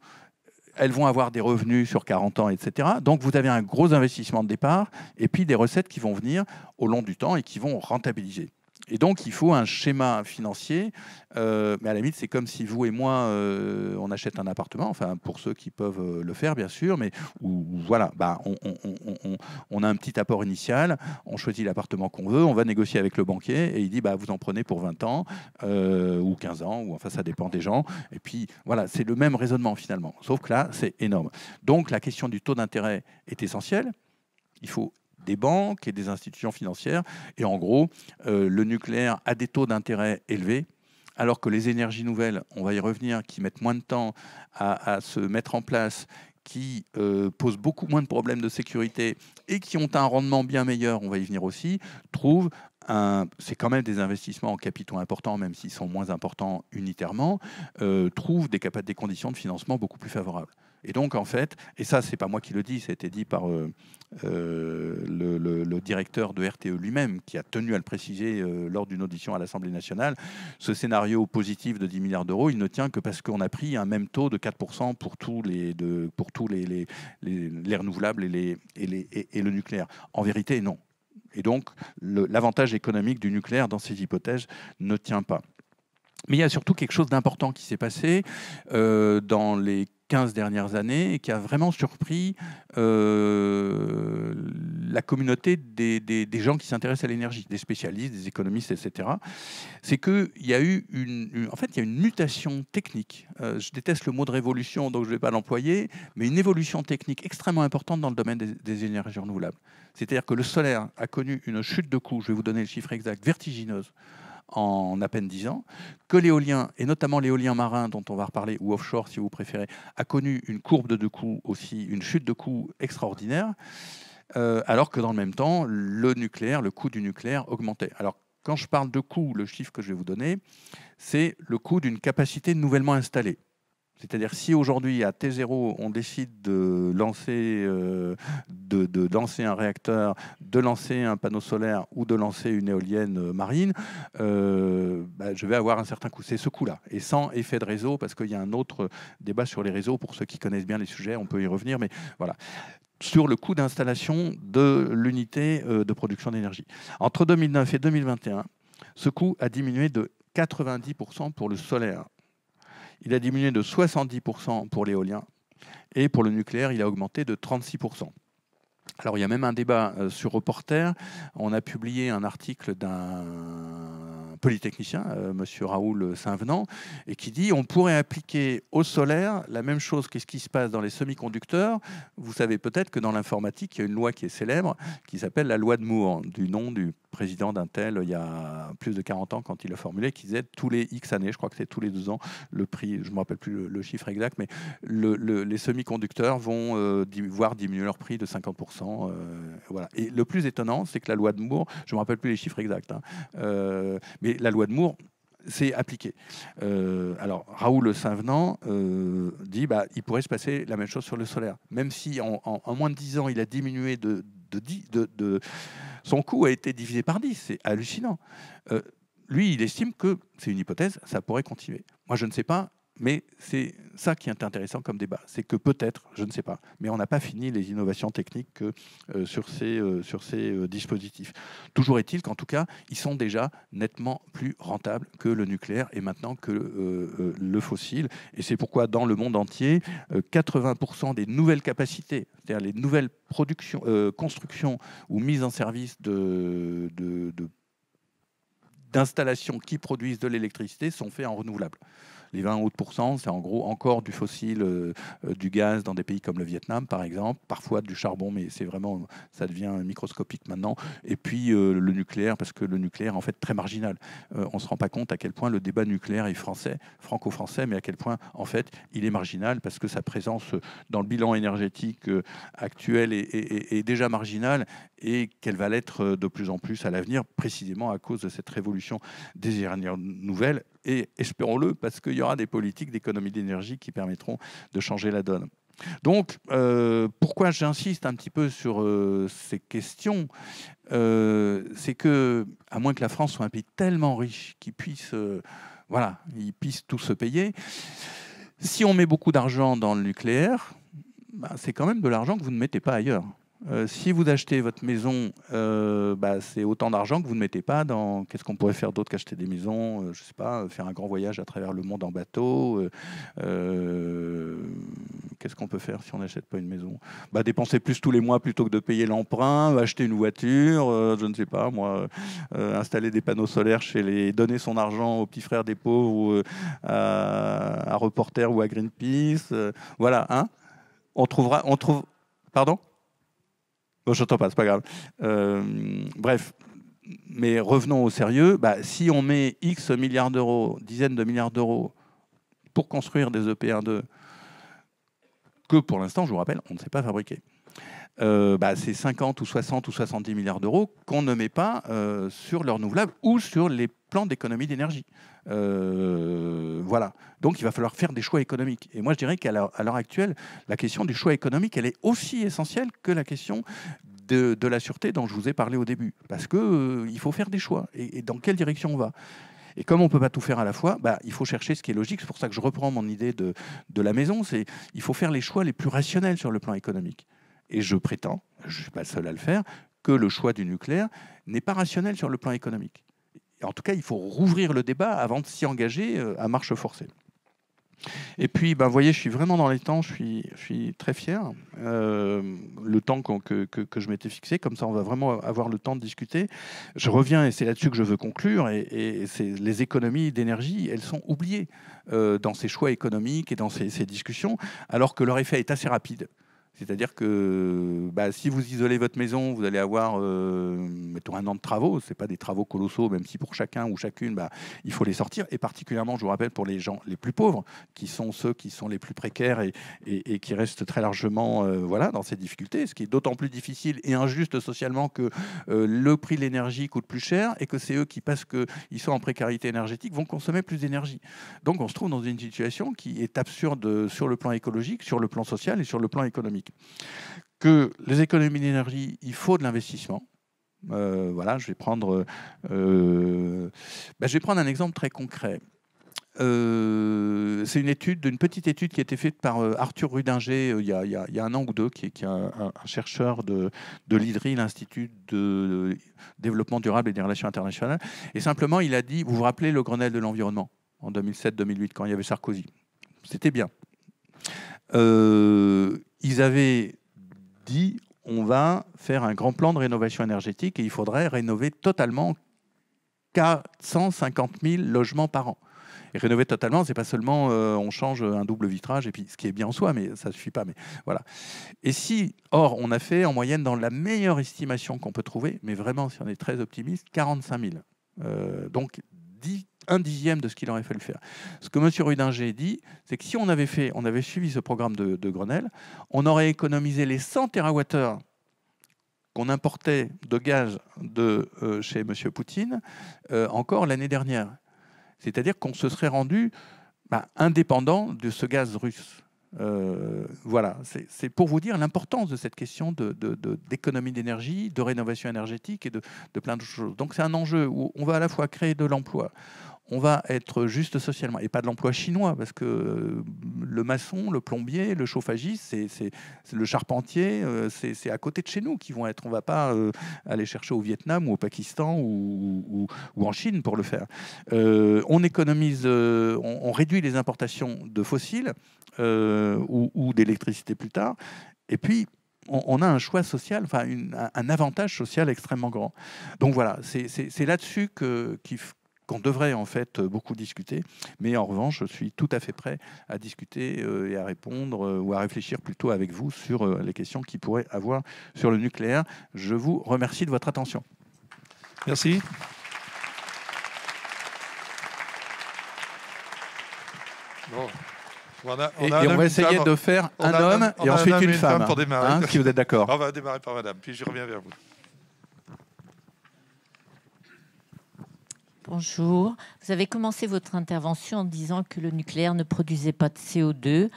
elles vont avoir des revenus sur 40 ans, etc. Donc vous avez un gros investissement de départ, et puis des recettes qui vont venir au long du temps et qui vont rentabiliser. Et donc, il faut un schéma financier. Mais à la limite, c'est comme si vous et moi, on achète un appartement. Enfin, pour ceux qui peuvent le faire, bien sûr. Mais voilà, bah, on a un petit apport initial. On choisit l'appartement qu'on veut. On va négocier avec le banquier. Et il dit, bah, vous en prenez pour 20 ans ou 15 ans. Ou enfin, ça dépend des gens. Et puis, voilà, c'est le même raisonnement, finalement. Sauf que là, c'est énorme. Donc, la question du taux d'intérêt est essentielle. Il faut des banques et des institutions financières. Et en gros, le nucléaire a des taux d'intérêt élevés, alors que les énergies nouvelles, on va y revenir, qui mettent moins de temps à se mettre en place, qui posent beaucoup moins de problèmes de sécurité et qui ont un rendement bien meilleur, on va y venir aussi, trouvent c'est quand même des investissements en capitaux importants, même s'ils sont moins importants unitairement, trouvent des conditions de financement beaucoup plus favorables. Et donc, en fait, et ça, c'est pas moi qui le dis, ça a été dit par le directeur de RTE lui-même, qui a tenu à le préciser lors d'une audition à l'Assemblée nationale, ce scénario positif de 10 milliards d'euros, il ne tient que parce qu'on a pris un même taux de 4% pour tous les renouvelables et le nucléaire. En vérité, non. Et donc, l'avantage économique du nucléaire dans ces hypothèses ne tient pas. Mais il y a surtout quelque chose d'important qui s'est passé dans les 15 dernières années et qui a vraiment surpris la communauté des gens qui s'intéressent à l'énergie, des spécialistes, des économistes, etc. C'est qu'il y a eu en fait, il y a une mutation technique. Je déteste le mot de révolution, donc je ne vais pas l'employer, mais une évolution technique extrêmement importante dans le domaine des énergies renouvelables. C'est-à-dire que le solaire a connu une chute de coût, je vais vous donner le chiffre exact, vertigineuse, en à peine 10 ans, que l'éolien, et notamment l'éolien marin dont on va reparler, ou offshore si vous préférez, a connu une courbe de coût aussi, une chute de coût extraordinaire, alors que dans le même temps, le coût du nucléaire augmentait. Alors, quand je parle de coût, le chiffre que je vais vous donner, c'est le coût d'une capacité nouvellement installée. C'est-à-dire, si aujourd'hui, à T0, on décide de lancer un réacteur, de lancer un panneau solaire ou de lancer une éolienne marine, je vais avoir un certain coût. C'est ce coût-là. Et sans effet de réseau, parce qu'il y a un autre débat sur les réseaux, pour ceux qui connaissent bien les sujets, on peut y revenir, mais voilà. Sur le coût d'installation de l'unité de production d'énergie. Entre 2009 et 2021, ce coût a diminué de 90% pour le solaire. Il a diminué de 70% pour l'éolien et pour le nucléaire, il a augmenté de 36%. Alors, il y a même un débat sur Reporter. On a publié un article d'un polytechnicien, monsieur Raoul Saint-Venant, et qui dit on pourrait appliquer au solaire la même chose que ce qui se passe dans les semi-conducteurs. Vous savez peut-être que dans l'informatique, il y a une loi qui est célèbre, qui s'appelle la loi de Moore, du nom du président d'Intel il y a plus de 40 ans quand il l'a formulé, qui disait tous les X années, je crois que c'est tous les 2 ans, le prix, je ne me rappelle plus le chiffre exact, mais les semi-conducteurs vont voir diminuer leur prix de 50%. Voilà. Et le plus étonnant, c'est que la loi de Moore, je ne me rappelle plus les chiffres exacts, mais la loi de Moore, c'est appliqué. Alors, Raoul Saint-Venant dit il pourrait se passer la même chose sur le solaire. Même si en moins de 10 ans, il a diminué son coût a été divisé par 10. C'est hallucinant. Lui, il estime que, c'est une hypothèse, ça pourrait continuer. Moi, je ne sais pas, mais c'est ça qui est intéressant comme débat. C'est que peut-être, je ne sais pas, mais on n'a pas fini les innovations techniques sur ces dispositifs. Toujours est-il qu'en tout cas, ils sont déjà nettement plus rentables que le nucléaire et maintenant que le fossile. Et c'est pourquoi, dans le monde entier, 80% des nouvelles capacités, c'est-à-dire les nouvelles constructions ou mises en service d'installations qui produisent de l'électricité sont faits en renouvelable. Les 20 autres %, c'est en gros encore du fossile, du gaz dans des pays comme le Vietnam, par exemple, parfois du charbon, mais c'est vraiment, ça devient microscopique maintenant. Et puis le nucléaire, parce que le nucléaire, en fait, très marginal. On ne se rend pas compte à quel point le débat nucléaire est franco-français, mais à quel point, en fait, il est marginal, parce que sa présence dans le bilan énergétique actuel est déjà marginale et qu'elle va l'être de plus en plus à l'avenir, précisément à cause de cette révolution des énergies nouvelles, et espérons-le, parce qu'il y aura des politiques d'économie d'énergie qui permettront de changer la donne. Donc, pourquoi j'insiste un petit peu sur ces questions, c'est que, à moins que la France soit un pays tellement riche qu'il puisse, voilà, ils puissent tout se payer, si on met beaucoup d'argent dans le nucléaire, bah, c'est quand même de l'argent que vous ne mettez pas ailleurs. Si vous achetez votre maison, bah, c'est autant d'argent que vous ne mettez pas dans... Qu'est-ce qu'on pourrait faire d'autre qu'acheter des maisons? Je ne sais pas, faire un grand voyage à travers le monde en bateau. Qu'est-ce qu'on peut faire si on n'achète pas une maison? Bah, dépenser plus tous les mois plutôt que de payer l'emprunt, acheter une voiture, je ne sais pas, moi, installer des panneaux solaires chez les... donner son argent aux petits frères des pauvres ou à Reporter ou à Greenpeace. Voilà, hein? On trouve... Pardon? Bon, je t'entends pas, c'est pas grave. Bref, mais revenons au sérieux. Bah, si on met X milliards d'euros, dizaines de milliards d'euros pour construire des EP1-2, que pour l'instant, je vous rappelle, on ne sait pas fabriquer, bah, c'est 50 ou 60 ou 70 milliards d'euros qu'on ne met pas sur le renouvelable ou sur les plans d'économie d'énergie. Voilà. Donc, il va falloir faire des choix économiques. Et moi, je dirais qu'à l'heure actuelle, la question du choix économique, elle est aussi essentielle que la question de la sûreté dont je vous ai parlé au début. Parce qu'il faut faire des choix. Et dans quelle direction on va? Et comme on ne peut pas tout faire à la fois, bah, il faut chercher ce qui est logique. C'est pour ça que je reprends mon idée de la maison. C'est il faut faire les choix les plus rationnels sur le plan économique. Et je prétends, je ne suis pas le seul à le faire, que le choix du nucléaire n'est pas rationnel sur le plan économique. En tout cas, il faut rouvrir le débat avant de s'y engager à marche forcée. Et puis, ben, vous voyez, je suis vraiment dans les temps, je suis très fier. Le temps que je m'étais fixé, comme ça on va vraiment avoir le temps de discuter. Je reviens, et c'est là-dessus que je veux conclure, et c'est les économies d'énergie, elles sont oubliées dans ces choix économiques et dans ces discussions, alors que leur effet est assez rapide. C'est-à-dire que bah, si vous isolez votre maison, vous allez avoir mettons 1 an de travaux. Ce n'est pas des travaux colossaux, même si pour chacun ou chacune, bah, il faut les sortir. Et particulièrement, je vous rappelle, pour les gens les plus pauvres, qui sont ceux qui sont les plus précaires et qui restent très largement voilà, dans ces difficultés. Ce qui est d'autant plus difficile et injuste socialement que le prix de l'énergie coûte plus cher et que c'est eux qui, parce qu'ils sont en précarité énergétique, vont consommer plus d'énergie. Donc on se trouve dans une situation qui est absurde sur le plan écologique, sur le plan social et sur le plan économique. Que les économies d'énergie, il faut de l'investissement. Voilà, je vais prendre un exemple très concret. C'est une petite étude qui a été faite par Arthur Rudinger il y a 1 an ou 2, qui est un chercheur de l'IDRI, l'Institut de développement durable et des relations internationales. Et simplement, il a dit, vous vous rappelez le Grenelle de l'environnement en 2007-2008, quand il y avait Sarkozy. C'était bien. Ils avaient dit on va faire un grand plan de rénovation énergétique et il faudrait rénover totalement 450 000 logements par an. Et rénover totalement, c'est pas seulement on change un double vitrage, et puis ce qui est bien en soi, mais ça suffit pas. Mais voilà. Et si, or, on a fait en moyenne, dans la meilleure estimation qu'on peut trouver, mais vraiment, si on est très optimiste, 45 000. Donc 1/10 de ce qu'il aurait fallu faire. Ce que M. Rudinger dit, c'est que si on avait suivi ce programme de Grenelle, on aurait économisé les 100 TWh qu'on importait de gaz de chez M. Poutine encore l'année dernière. C'est-à-dire qu'on se serait rendu indépendant de ce gaz russe. Voilà, c'est pour vous dire l'importance de cette question d'économie d'énergie, de rénovation énergétique et de plein de choses. Donc c'est un enjeu où on va à la fois créer de l'emploi, on va être juste socialement, et pas de l'emploi chinois, parce que le maçon, le plombier, le chauffagiste, c'est le charpentier, c'est à côté de chez nous qui vont être. On ne va pas aller chercher au Vietnam ou au Pakistan ou en Chine pour le faire. On économise, on réduit les importations de fossiles ou d'électricité plus tard, et puis on a un choix social, enfin un avantage social extrêmement grand. Donc voilà, c'est là-dessus qu'on devrait en fait beaucoup discuter, mais en revanche, je suis tout à fait prêt à discuter et à répondre ou à réfléchir plutôt avec vous sur les questions qu'il pourrait avoir sur le nucléaire. Je vous remercie de votre attention. Merci. Bon. On va essayer de faire un homme et ensuite une femme pour démarrer. Hein, si vous êtes d'accord. On va démarrer par madame, puis je reviens vers vous. Bonjour. Vous avez commencé votre intervention en disant que le nucléaire ne produisait pas de CO2.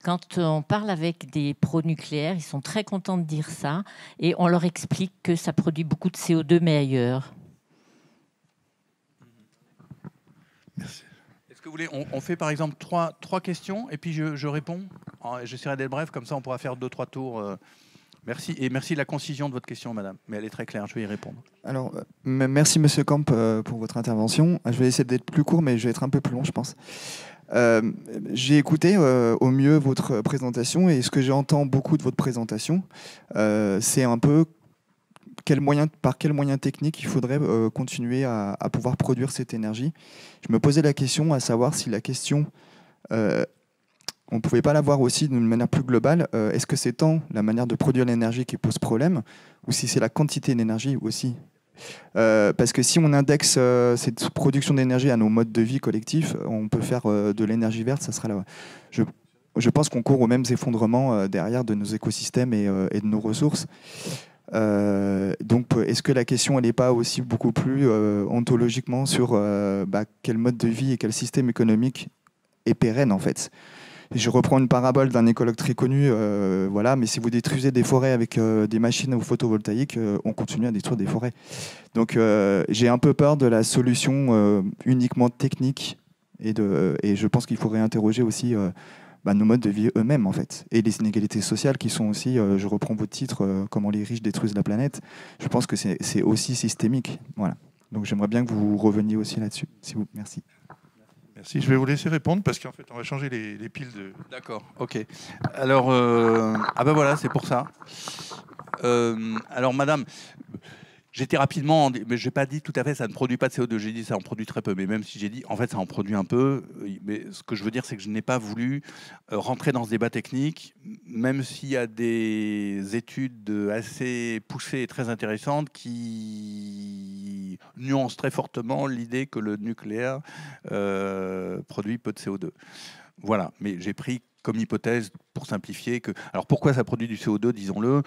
Quand on parle avec des pro-nucléaires, ils sont très contents de dire ça et on leur explique que ça produit beaucoup de CO2 mais ailleurs. Merci. Est-ce que vous voulez, on fait par exemple trois questions et puis je réponds. J'essaierai d'être bref, comme ça on pourra faire 2-3 tours. Merci, et merci de la concision de votre question, madame. Mais elle est très claire, je vais y répondre. Alors, merci Monsieur Camp pour votre intervention. Je vais essayer d'être plus court, mais je vais être un peu plus long, je pense. J'ai écouté au mieux votre présentation, et ce que j'entends beaucoup de votre présentation, c'est un peu par quel moyen technique il faudrait continuer à pouvoir produire cette énergie. Je me posais la question à savoir si la question... on ne pouvait pas la voir aussi d'une manière plus globale. Est-ce que c'est tant la manière de produire l'énergie qui pose problème, ou si c'est la quantité d'énergie aussi? Parce que si on indexe cette production d'énergie à nos modes de vie collectifs, on peut faire de l'énergie verte, ça sera là. Je pense qu'on court aux mêmes effondrements derrière de nos écosystèmes et de nos ressources. Donc, est-ce que la question, elle n'est pas aussi beaucoup plus ontologiquement sur quel mode de vie et quel système économique est pérenne, en fait? Je reprends une parabole d'un écologue très connu, voilà, mais si vous détruisez des forêts avec des machines photovoltaïques, on continue à détruire des forêts. Donc j'ai un peu peur de la solution uniquement technique, et je pense qu'il faut réinterroger aussi nos modes de vie eux-mêmes, en fait, et les inégalités sociales qui sont aussi, je reprends votre titre, comment les riches détruisent la planète. Je pense que c'est aussi systémique. Voilà. Donc j'aimerais bien que vous reveniez aussi là-dessus. Merci. Merci, je vais vous laisser répondre parce qu'en fait, on va changer les piles de... D'accord, ok. Alors, voilà, c'est pour ça. Alors, madame, j'étais rapidement, mais je n'ai pas dit tout à fait ça ne produit pas de CO2, j'ai dit ça en produit très peu, mais même si j'ai dit, en fait, ça en produit un peu, mais ce que je veux dire, c'est que je n'ai pas voulu rentrer dans ce débat technique, même s'il y a des études assez poussées et très intéressantes qui nuancent très fortement l'idée que le nucléaire produit peu de CO2. Voilà, mais j'ai pris comme hypothèse, pour simplifier, que... Alors pourquoi ça produit du CO2, disons-le?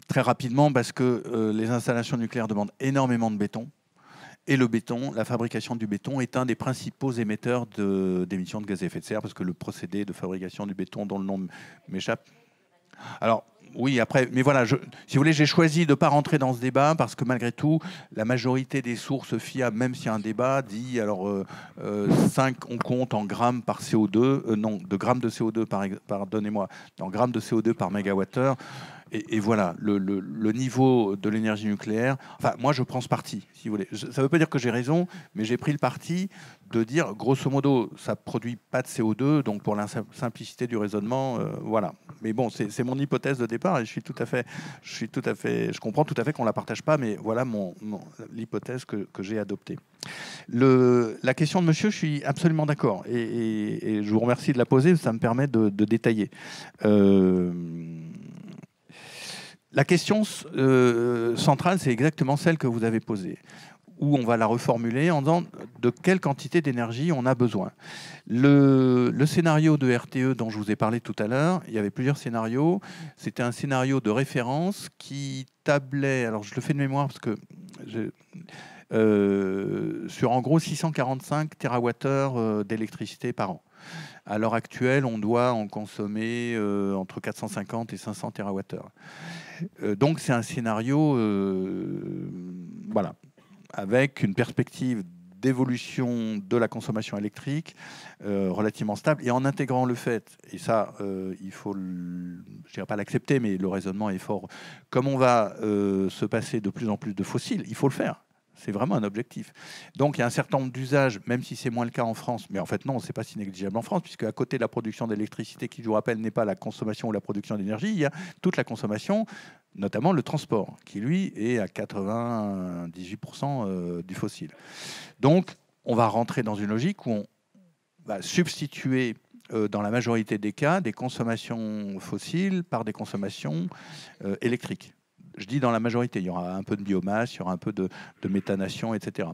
Très rapidement, parce que les installations nucléaires demandent énormément de béton. Et le béton, la fabrication du béton, est un des principaux émetteurs d'émissions de gaz à effet de serre, parce que le procédé de fabrication du béton, dont le nom m'échappe... Alors, oui, après, mais voilà, si vous voulez, j'ai choisi de ne pas rentrer dans ce débat parce que malgré tout, la majorité des sources fiables, même s'il y a un débat, dit alors 5, on compte en grammes par CO2, non, de grammes de CO2 pardonnez-moi, en grammes de CO2 par mégawattheure. Et voilà, le niveau de l'énergie nucléaire. Enfin, moi, je prends ce parti, si vous voulez. Ça ne veut pas dire que j'ai raison, mais j'ai pris le parti de dire, grosso modo, ça ne produit pas de CO2, donc pour la simplicité du raisonnement, voilà. Mais bon, c'est mon hypothèse de départ et je comprends tout à fait qu'on ne la partage pas, mais voilà l'hypothèse que j'ai adoptée. La question de monsieur, je suis absolument d'accord et je vous remercie de la poser, ça me permet de détailler. La question centrale, c'est exactement celle que vous avez posée, où on va la reformuler en disant de quelle quantité d'énergie on a besoin. Le scénario de RTE dont je vous ai parlé tout à l'heure, il y avait plusieurs scénarios. C'était un scénario de référence qui tablait, alors je le fais de mémoire parce que sur en gros 645 TWh d'électricité par an. À l'heure actuelle, on doit en consommer entre 450 et 500 TWh. Donc c'est un scénario voilà, avec une perspective d'évolution de la consommation électrique relativement stable, et en intégrant le fait, et ça il faut, je dirais pas l'accepter, mais le raisonnement est fort, comme on va se passer de plus en plus de fossiles, il faut le faire. C'est vraiment un objectif. Donc il y a un certain nombre d'usages, même si c'est moins le cas en France, mais en fait non, c'est pas si négligeable en France, puisque à côté de la production d'électricité, qui je vous rappelle n'est pas la consommation ou la production d'énergie, il y a toute la consommation, notamment le transport, qui lui est à 98% du fossile. Donc on va rentrer dans une logique où on va substituer dans la majorité des cas des consommations fossiles par des consommations électriques. Je dis dans la majorité, il y aura un peu de biomasse, il y aura un peu de méthanation, etc.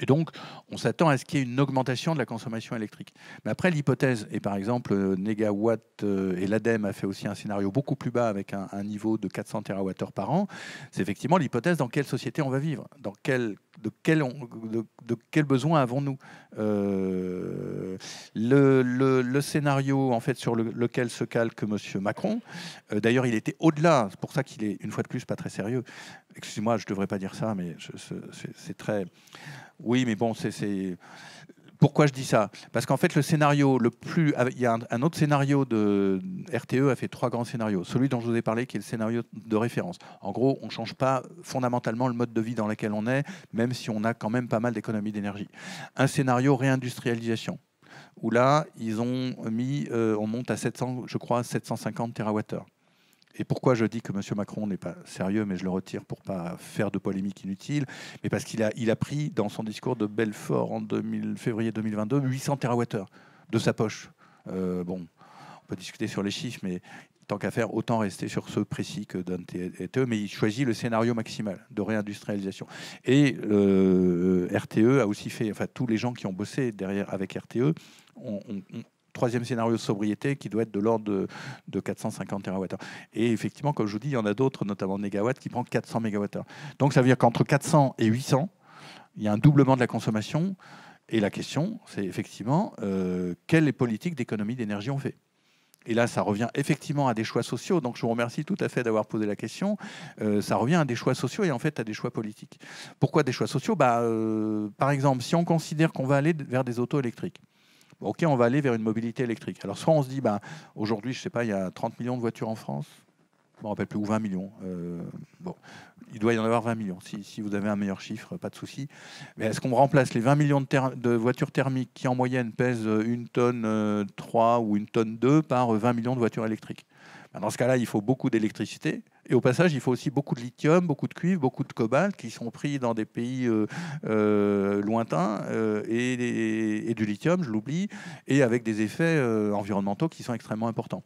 Et donc, on s'attend à ce qu'il y ait une augmentation de la consommation électrique. Mais après, l'hypothèse, et par exemple, Negawatt et l'ADEME a fait aussi un scénario beaucoup plus bas avec un niveau de 400 TWh par an, c'est effectivement l'hypothèse dans quelle société on va vivre, de quel besoin avons-nous. Le scénario en fait, sur lequel se calque M. Macron, d'ailleurs, il était au-delà, c'est pour ça qu'il est, une fois de plus, pas très sérieux. Excusez-moi, je ne devrais pas dire ça, mais c'est très... Oui, mais bon, c'est... Pourquoi je dis ça? Parce qu'en fait, le scénario le plus... Il y a un autre scénario de... RTE a fait 3 grands scénarios. Celui dont je vous ai parlé, qui est le scénario de référence. En gros, on ne change pas fondamentalement le mode de vie dans lequel on est, même si on a quand même pas mal d'économies d'énergie. Un scénario réindustrialisation, où là, ils ont mis... on monte à 700, je crois, 750 TWh. Et pourquoi je dis que M. Macron n'est pas sérieux, mais je le retire pour ne pas faire de polémique inutile, mais parce qu'il a pris dans son discours de Belfort en février 2022 800 TWh de sa poche. Bon, on peut discuter sur les chiffres, mais tant qu'à faire, autant rester sur ceux précis que donne RTE, mais il choisit le scénario maximal de réindustrialisation. Et RTE a aussi fait, enfin tous les gens qui ont bossé derrière avec RTE ont troisième scénario de sobriété qui doit être de l'ordre de 450 TWh. Et effectivement, comme je vous dis, il y en a d'autres, notamment Negawatt, qui prend 400 MWh. Donc ça veut dire qu'entre 400 et 800, il y a un doublement de la consommation. Et la question, c'est effectivement, quelles politiques d'économie d'énergie on fait? Et là, ça revient effectivement à des choix sociaux. Donc je vous remercie tout à fait d'avoir posé la question. Ça revient à des choix sociaux et en fait à des choix politiques. Pourquoi des choix sociaux? Par exemple, si on considère qu'on va aller vers des autos électriques, ok, on va aller vers une mobilité électrique. Alors soit on se dit, aujourd'hui, je ne sais pas, il y a 30 millions de voitures en France. Je ne me rappelle plus, ou 20 millions. Bon, il doit y en avoir 20 millions. Si vous avez un meilleur chiffre, pas de souci. Mais est-ce qu'on remplace les 20 millions de voitures thermiques qui, en moyenne, pèsent 1 tonne 3 ou 1 tonne 2 par 20 millions de voitures électriques? Dans ce cas-là, il faut beaucoup d'électricité. Et au passage, il faut aussi beaucoup de lithium, beaucoup de cuivre, beaucoup de cobalt qui sont pris dans des pays lointains et du lithium, je l'oublie, et avec des effets environnementaux qui sont extrêmement importants.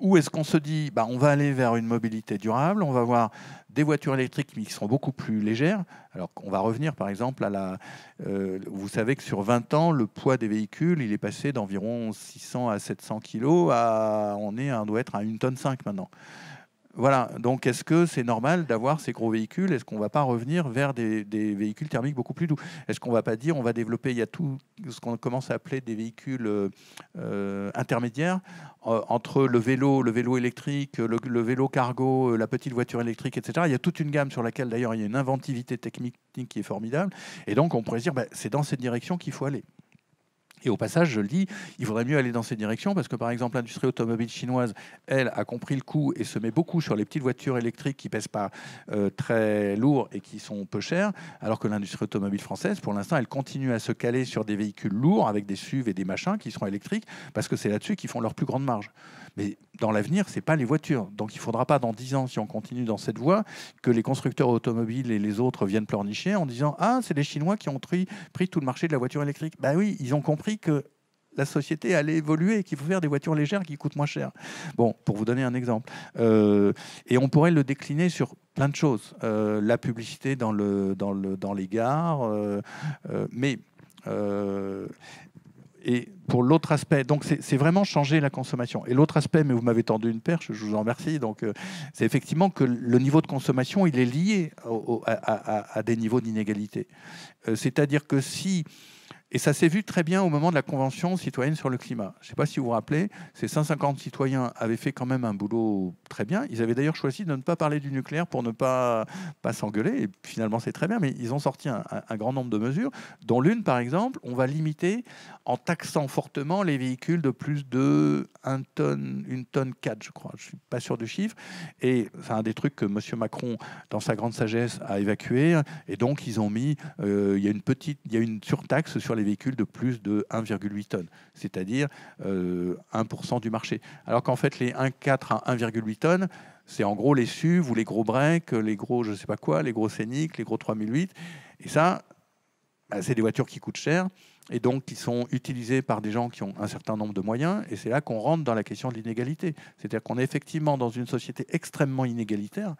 Ou est-ce qu'on se dit, on va aller vers une mobilité durable, on va avoir des voitures électriques mais qui seront beaucoup plus légères. Alors qu'on va revenir par exemple à la... vous savez que sur 20 ans, le poids des véhicules, il est passé d'environ 600 à 700 kilos à... On doit être à 1,5 tonne maintenant. Voilà, donc est-ce que c'est normal d'avoir ces gros véhicules? Est-ce qu'on ne va pas revenir vers des véhicules thermiques beaucoup plus doux? Est-ce qu'on ne va pas dire, on va développer, il y a tout ce qu'on commence à appeler des véhicules intermédiaires entre le vélo électrique, le vélo cargo, la petite voiture électrique, etc. Il y a toute une gamme sur laquelle d'ailleurs il y a une inventivité technique qui est formidable. Et donc on pourrait se dire, c'est dans cette direction qu'il faut aller. Et au passage, je le dis, il faudrait mieux aller dans ces directions parce que, par exemple, l'industrie automobile chinoise, elle, a compris le coup et se met beaucoup sur les petites voitures électriques qui ne pèsent pas très lourd et qui sont peu chères, alors que l'industrie automobile française, pour l'instant, elle continue à se caler sur des véhicules lourds avec des SUV et des machins qui seront électriques parce que c'est là-dessus qu'ils font leur plus grande marge. Mais dans l'avenir, ce n'est pas les voitures. Donc il ne faudra pas, dans 10 ans, si on continue dans cette voie, que les constructeurs automobiles et les autres viennent pleurnicher en disant « Ah, c'est les Chinois qui ont pris tout le marché de la voiture électrique. » Ben oui, ils ont compris que la société allait évoluer et qu'il faut faire des voitures légères qui coûtent moins cher. Bon, pour vous donner un exemple. Et on pourrait le décliner sur plein de choses. La publicité dans les gares, et pour l'autre aspect, donc c'est vraiment changer la consommation. Et l'autre aspect, mais vous m'avez tendu une perche, je vous en remercie, donc c'est effectivement que le niveau de consommation, il est lié à des niveaux d'inégalité. C'est-à-dire que si... Et ça s'est vu très bien au moment de la Convention citoyenne sur le climat. Je ne sais pas si vous vous rappelez, ces 150 citoyens avaient fait quand même un boulot très bien. Ils avaient d'ailleurs choisi de ne pas parler du nucléaire pour ne pas s'engueuler. Et finalement, c'est très bien, mais ils ont sorti un grand nombre de mesures, dont l'une, par exemple, on va limiter en taxant fortement les véhicules de plus de 1 tonne 4, je crois. Je ne suis pas sûr du chiffre. Et c'est un des trucs que M. Macron, dans sa grande sagesse, a évacué. Et donc, ils ont mis... il y a une surtaxe sur les véhicules de plus de 1,8 tonnes, c'est-à-dire 1% du marché. Alors qu'en fait, les 1,4 à 1,8 tonnes, c'est en gros les SUV ou les gros breaks, les gros je ne sais pas quoi, les gros Scénic, les gros 3008. Et ça, c'est des voitures qui coûtent cher et donc qui sont utilisées par des gens qui ont un certain nombre de moyens. Et c'est là qu'on rentre dans la question de l'inégalité. C'est-à-dire qu'on est effectivement dans une société extrêmement inégalitaire.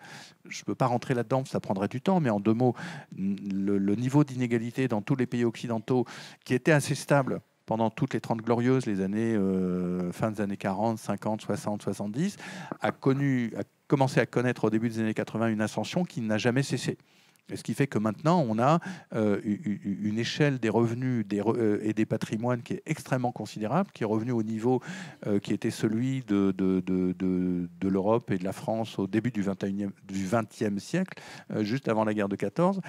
Je ne peux pas rentrer là-dedans, ça prendrait du temps, mais en 2 mots, le niveau d'inégalité dans tous les pays occidentaux, qui était assez stable pendant toutes les 30 glorieuses, les années fin des années 40, 50, 60, 70, a commencé à connaître au début des années 80 une ascension qui n'a jamais cessé. Et ce qui fait que maintenant, on a une échelle des revenus et des patrimoines qui est extrêmement considérable, qui est revenu au niveau qui était celui de l'Europe et de la France au début du XXe siècle, juste avant la guerre de 14.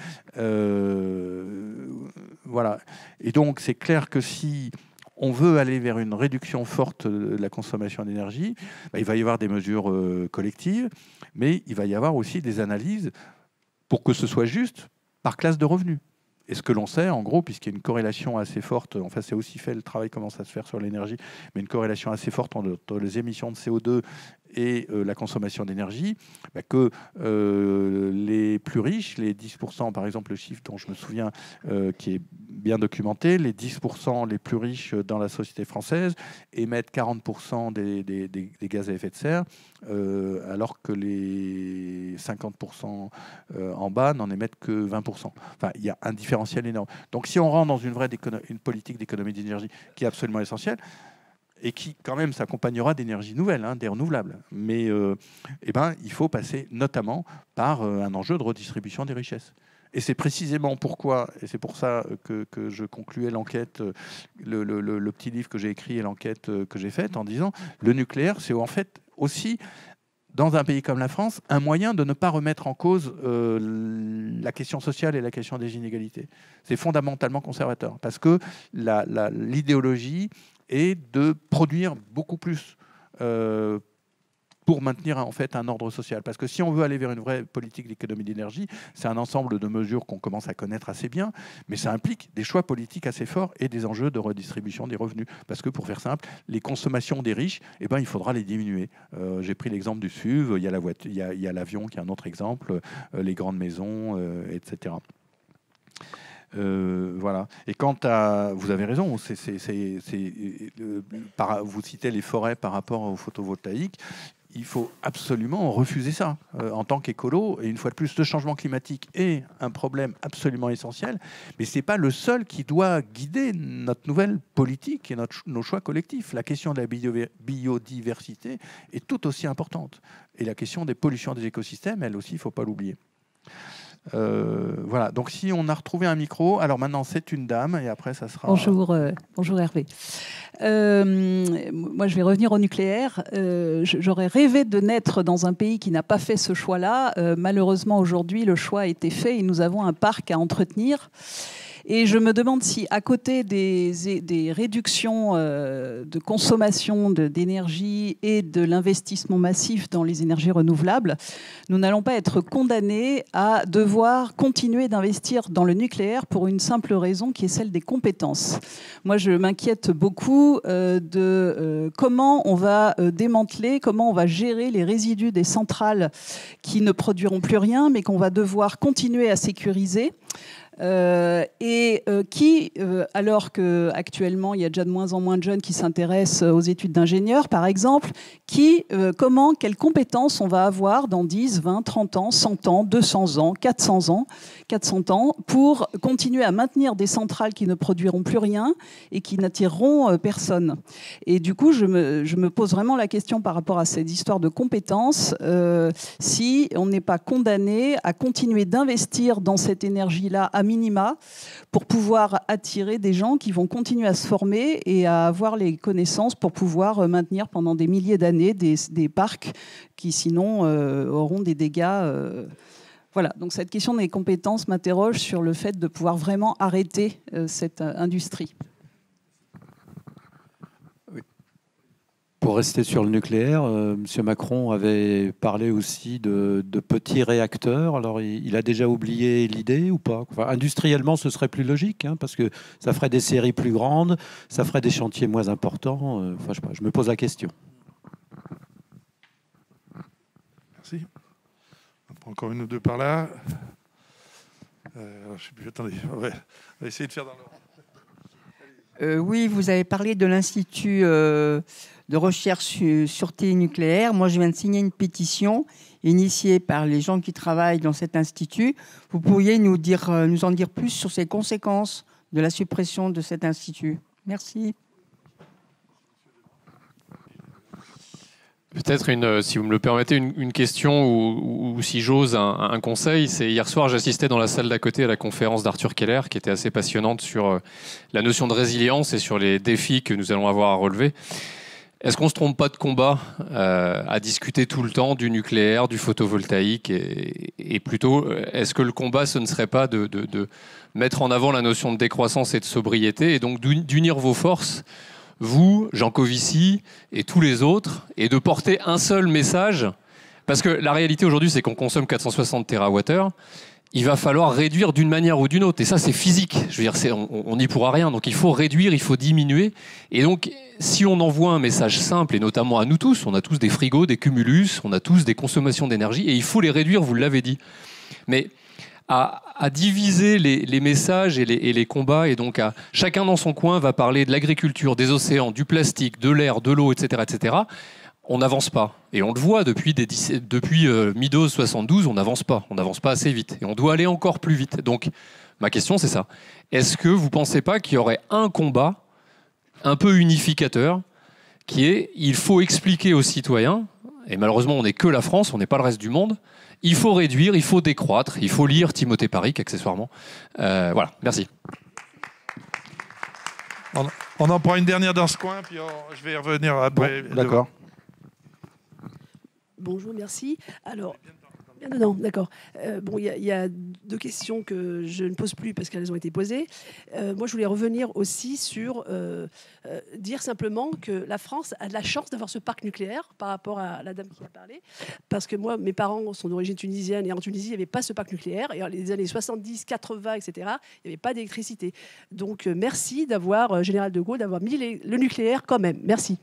Voilà. Et donc, c'est clair que si on veut aller vers une réduction forte de la consommation d'énergie, il va y avoir des mesures collectives, mais il va y avoir aussi des analyses pour que ce soit juste par classe de revenus. Et ce que l'on sait, en gros, puisqu'il y a une corrélation assez forte, enfin c'est aussi fait, le travail commence à se faire sur l'énergie, mais une corrélation assez forte entre les émissions de CO2 et la consommation d'énergie, que les plus riches, les 10%, par exemple le chiffre dont je me souviens, qui est bien documenté, les 10% les plus riches dans la société française émettent 40% des gaz à effet de serre, alors que les 50% en bas n'en émettent que 20%. Enfin, il y a un différentiel énorme. Donc si on rentre dans une politique d'économie d'énergie qui est absolument essentielle, et qui, quand même, s'accompagnera d'énergies nouvelles, des renouvelables. Mais il faut passer notamment par un enjeu de redistribution des richesses. Et c'est précisément pourquoi, et c'est pour ça que je concluais l'enquête, le petit livre que j'ai écrit et l'enquête que j'ai faite, en disant le nucléaire, c'est en fait aussi, dans un pays comme la France, un moyen de ne pas remettre en cause la question sociale et la question des inégalités. C'est fondamentalement conservateur, parce que l'idéologie est de produire beaucoup plus pour maintenir en fait un ordre social. Parce que si on veut aller vers une vraie politique d'économie d'énergie, c'est un ensemble de mesures qu'on commence à connaître assez bien, mais ça implique des choix politiques assez forts et des enjeux de redistribution des revenus. Parce que pour faire simple, les consommations des riches, il faudra les diminuer. J'ai pris l'exemple du SUV, il y a la voiture, il y a l'avion qui est un autre exemple, les grandes maisons, etc. Voilà. Et quant à... Vous avez raison, vous citez les forêts par rapport au photovoltaïque. Il faut absolument refuser ça en tant qu'écolo. Et une fois de plus, le changement climatique est un problème absolument essentiel, mais ce n'est pas le seul qui doit guider notre nouvelle politique et nos choix collectifs. La question de la biodiversité est tout aussi importante. Et la question des pollutions des écosystèmes, elle aussi, il ne faut pas l'oublier. Voilà, donc si on a retrouvé un micro, alors maintenant c'est une dame et après ça sera... Bonjour Hervé. Moi je vais revenir au nucléaire. J'aurais rêvé de naître dans un pays qui n'a pas fait ce choix-là. Malheureusement aujourd'hui le choix a été fait et nous avons un parc à entretenir. Et je me demande si, à côté des réductions de consommation d'énergie et de l'investissement massif dans les énergies renouvelables, nous n'allons pas être condamnés à devoir continuer d'investir dans le nucléaire pour une simple raison qui est celle des compétences. Moi, je m'inquiète beaucoup de comment on va démanteler, comment on va gérer les résidus des centrales qui ne produiront plus rien, mais qu'on va devoir continuer à sécuriser. Alors qu'actuellement, il y a déjà de moins en moins de jeunes qui s'intéressent aux études d'ingénieurs, par exemple, quelles compétences on va avoir dans 10, 20, 30 ans, 100 ans, 200 ans, 400 ans, pour continuer à maintenir des centrales qui ne produiront plus rien et qui n'attireront personne. Et du coup, je me pose vraiment la question par rapport à cette histoire de compétences, si on n'est pas condamné à continuer d'investir dans cette énergie-là à minima pour pouvoir attirer des gens qui vont continuer à se former et à avoir les connaissances pour pouvoir maintenir pendant des milliers d'années des parcs qui sinon auront des dégâts. Voilà, donc cette question des compétences m'interroge sur le fait de pouvoir vraiment arrêter cette industrie. Pour rester sur le nucléaire, M. Macron avait parlé aussi de petits réacteurs. Alors, il a déjà oublié l'idée ou pas? Enfin, industriellement, ce serait plus logique, parce que ça ferait des séries plus grandes, ça ferait des chantiers moins importants. Enfin, je sais pas, je me pose la question. Merci. On prend encore une ou deux par là. Je sais plus, attendez, on va essayer de faire dans l'ordre. Oui, vous avez parlé de l'Institut de recherche sur sûreté nucléaire. Moi, je viens de signer une pétition initiée par les gens qui travaillent dans cet institut. Vous pourriez nous en dire plus sur ces conséquences de la suppression de cet institut? Merci. Peut-être, si vous me le permettez, une question ou si j'ose, un conseil. C'est hier soir, j'assistais dans la salle d'à côté à la conférence d'Arthur Keller, qui était assez passionnante sur la notion de résilience et sur les défis que nous allons avoir à relever. Est-ce qu'on ne se trompe pas de combat à discuter tout le temps du nucléaire, du photovoltaïque et plutôt, est-ce que le combat, ce ne serait pas de mettre en avant la notion de décroissance et de sobriété et donc d'unir vos forces, vous, Jean Covici et tous les autres, et de porter un seul message? Parce que la réalité aujourd'hui, c'est qu'on consomme 460 TWh. Il va falloir réduire d'une manière ou d'une autre. Et ça, c'est physique. Je veux dire, on n'y pourra rien. Donc il faut réduire, il faut diminuer. Et donc, si on envoie un message simple, et notamment à nous tous, on a tous des frigos, des cumulus, on a tous des consommations d'énergie, et il faut les réduire, vous l'avez dit. Mais à diviser les messages et les combats, et donc chacun dans son coin va parler de l'agriculture, des océans, du plastique, de l'air, de l'eau, etc., etc., on n'avance pas. Et on le voit depuis Midos 72, on n'avance pas assez vite. Et on doit aller encore plus vite. Donc, ma question, c'est ça. Est-ce que vous ne pensez pas qu'il y aurait un combat un peu unificateur qui est, il faut expliquer aux citoyens, et malheureusement, on n'est que la France, on n'est pas le reste du monde, il faut réduire, il faut décroître, il faut lire Timothée Paric, accessoirement. Voilà, merci. On en prend une dernière dans ce coin, puis je vais y revenir après. Bon, d'accord. Bonjour, merci. Alors, non, d'accord. Bon, il y a deux questions que je ne pose plus parce qu'elles ont été posées. Moi, je voulais revenir aussi sur dire simplement que la France a de la chance d'avoir ce parc nucléaire par rapport à la dame qui a parlé. Parce que moi, mes parents sont d'origine tunisienne et en Tunisie, il n'y avait pas ce parc nucléaire. Et dans les années 70, 80, etc., il n'y avait pas d'électricité. Donc, merci d'avoir, Général de Gaulle, d'avoir mis le nucléaire quand même. Merci.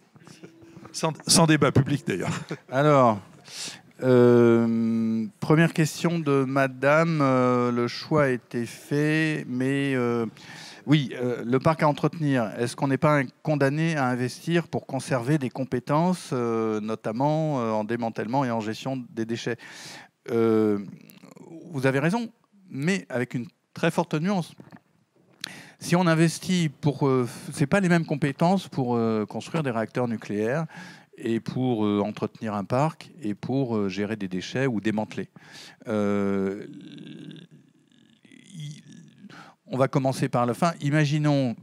Sans débat public, d'ailleurs. Alors, première question de madame, le choix a été fait, mais oui, le parc à entretenir, est-ce qu'on n'est pas condamné à investir pour conserver des compétences, notamment en démantèlement et en gestion des déchets? Vous avez raison, mais avec une très forte nuance. Si on investit c'est pas les mêmes compétences pour construire des réacteurs nucléaires et pour entretenir un parc et pour gérer des déchets ou démanteler. On va commencer par la fin. Imaginons,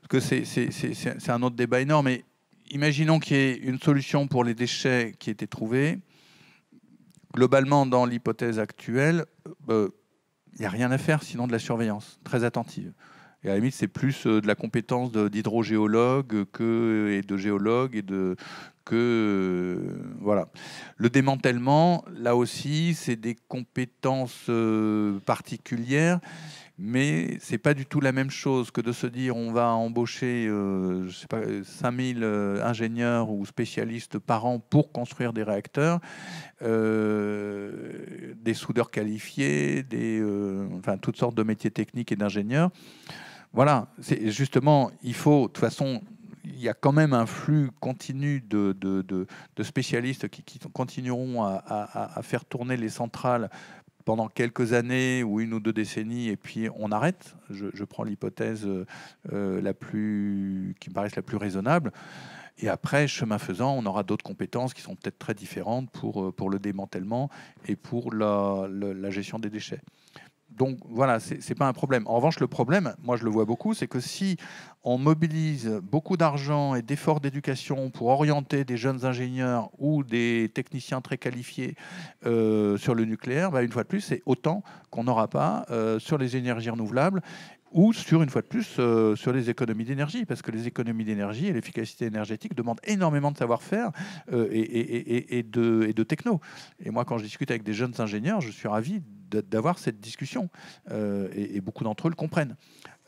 que c'est un autre débat énorme, mais imaginons qu'il y ait une solution pour les déchets qui ait été trouvée. Globalement, dans l'hypothèse actuelle, il n'y a rien à faire sinon de la surveillance très attentive. Et à la limite, c'est plus de la compétence d'hydrogéologue et de géologue voilà. Le démantèlement, là aussi, c'est des compétences particulières, mais c'est pas du tout la même chose que de se dire on va embaucher 5000 ingénieurs ou spécialistes par an pour construire des réacteurs, des soudeurs qualifiés, toutes sortes de métiers techniques et d'ingénieurs. Voilà, c'est justement, il faut, de toute façon, il y a quand même un flux continu de spécialistes qui continueront à faire tourner les centrales pendant quelques années ou 1 ou 2 décennies, et puis on arrête. Je prends l'hypothèse qui me paraît la plus raisonnable. Et après, chemin faisant, on aura d'autres compétences qui sont peut-être très différentes pour le démantèlement et pour la gestion des déchets. Donc voilà, c'est pas un problème. En revanche, le problème, moi je le vois beaucoup, c'est que si on mobilise beaucoup d'argent et d'efforts d'éducation pour orienter des jeunes ingénieurs ou des techniciens très qualifiés sur le nucléaire, une fois de plus, c'est autant qu'on n'aura pas sur les énergies renouvelables ou une fois de plus, sur les économies d'énergie, parce que les économies d'énergie et l'efficacité énergétique demandent énormément de savoir-faire et de techno. Et moi, quand je discute avec des jeunes ingénieurs, je suis ravi d'avoir cette discussion, et beaucoup d'entre eux le comprennent.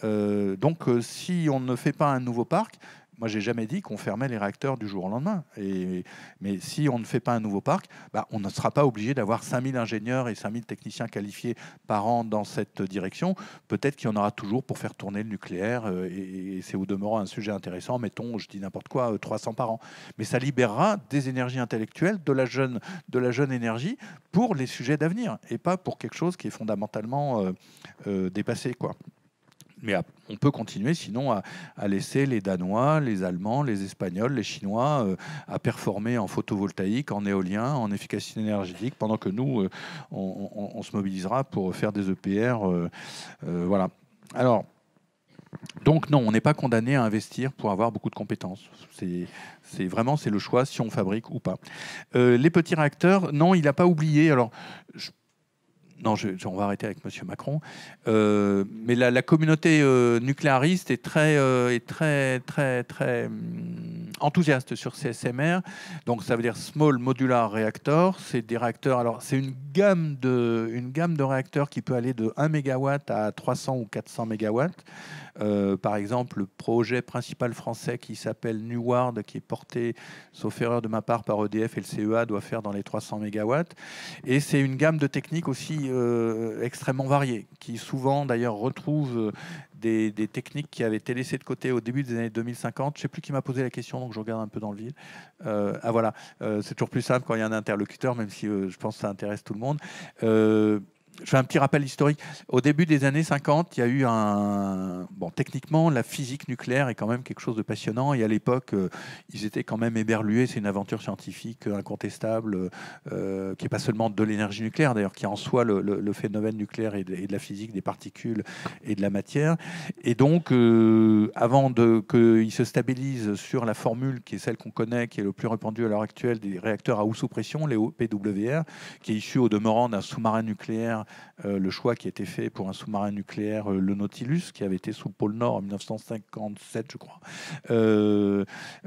Donc, si on ne fait pas un nouveau parc, Moi, j'ai jamais dit qu'on fermait les réacteurs du jour au lendemain. Mais si on ne fait pas un nouveau parc, on ne sera pas obligé d'avoir 5000 ingénieurs et 5000 techniciens qualifiés par an dans cette direction. Peut-être qu'il y en aura toujours pour faire tourner le nucléaire. Et c'est au demeurant un sujet intéressant. Mettons, je dis n'importe quoi, 300 par an. Mais ça libérera des énergies intellectuelles, de la jeune énergie pour les sujets d'avenir et pas pour quelque chose qui est fondamentalement dépassé, quoi. Mais on peut continuer sinon à laisser les Danois, les Allemands, les Espagnols, les Chinois à performer en photovoltaïque, en éolien, en efficacité énergétique, pendant que nous, on se mobilisera pour faire des EPR. Voilà. Alors, donc non, on n'est pas condamné à investir pour avoir beaucoup de compétences. C'est vraiment le choix si on fabrique ou pas. Les petits réacteurs, non, il n'a pas oublié. Alors, non, on va arrêter avec M. Macron. Mais la communauté nucléariste est très enthousiaste sur ces SMR. Donc, ça veut dire Small Modular Reactor. C'est des réacteurs. Alors, c'est une gamme de réacteurs qui peut aller de 1 MW à 300 ou 400 MW. Par exemple, le projet principal français qui s'appelle Nuward, qui est porté, sauf erreur de ma part, par EDF et le CEA, doit faire dans les 300 MW. Et c'est une gamme de techniques aussi extrêmement variées, qui souvent d'ailleurs retrouvent des techniques qui avaient été laissées de côté au début des années 2050. Je ne sais plus qui m'a posé la question, donc je regarde un peu dans le vide. Voilà, c'est toujours plus simple quand il y a un interlocuteur, même si je pense que ça intéresse tout le monde. Je fais un petit rappel historique. Au début des années 50, il y a eu techniquement, la physique nucléaire est quand même quelque chose de passionnant. Et à l'époque, ils étaient quand même éberlués. C'est une aventure scientifique incontestable, qui n'est pas seulement de l'énergie nucléaire, d'ailleurs, qui est en soi le phénomène nucléaire et de la physique des particules et de la matière. Et donc, avant qu'ils se stabilisent sur la formule qui est celle qu'on connaît, qui est le plus répandue à l'heure actuelle, des réacteurs à eau sous pression, les PWR, qui est issu au demeurant d'un sous-marin nucléaire, le choix qui a été fait pour un sous-marin nucléaire, le Nautilus, qui avait été sous le pôle Nord en 1957, je crois.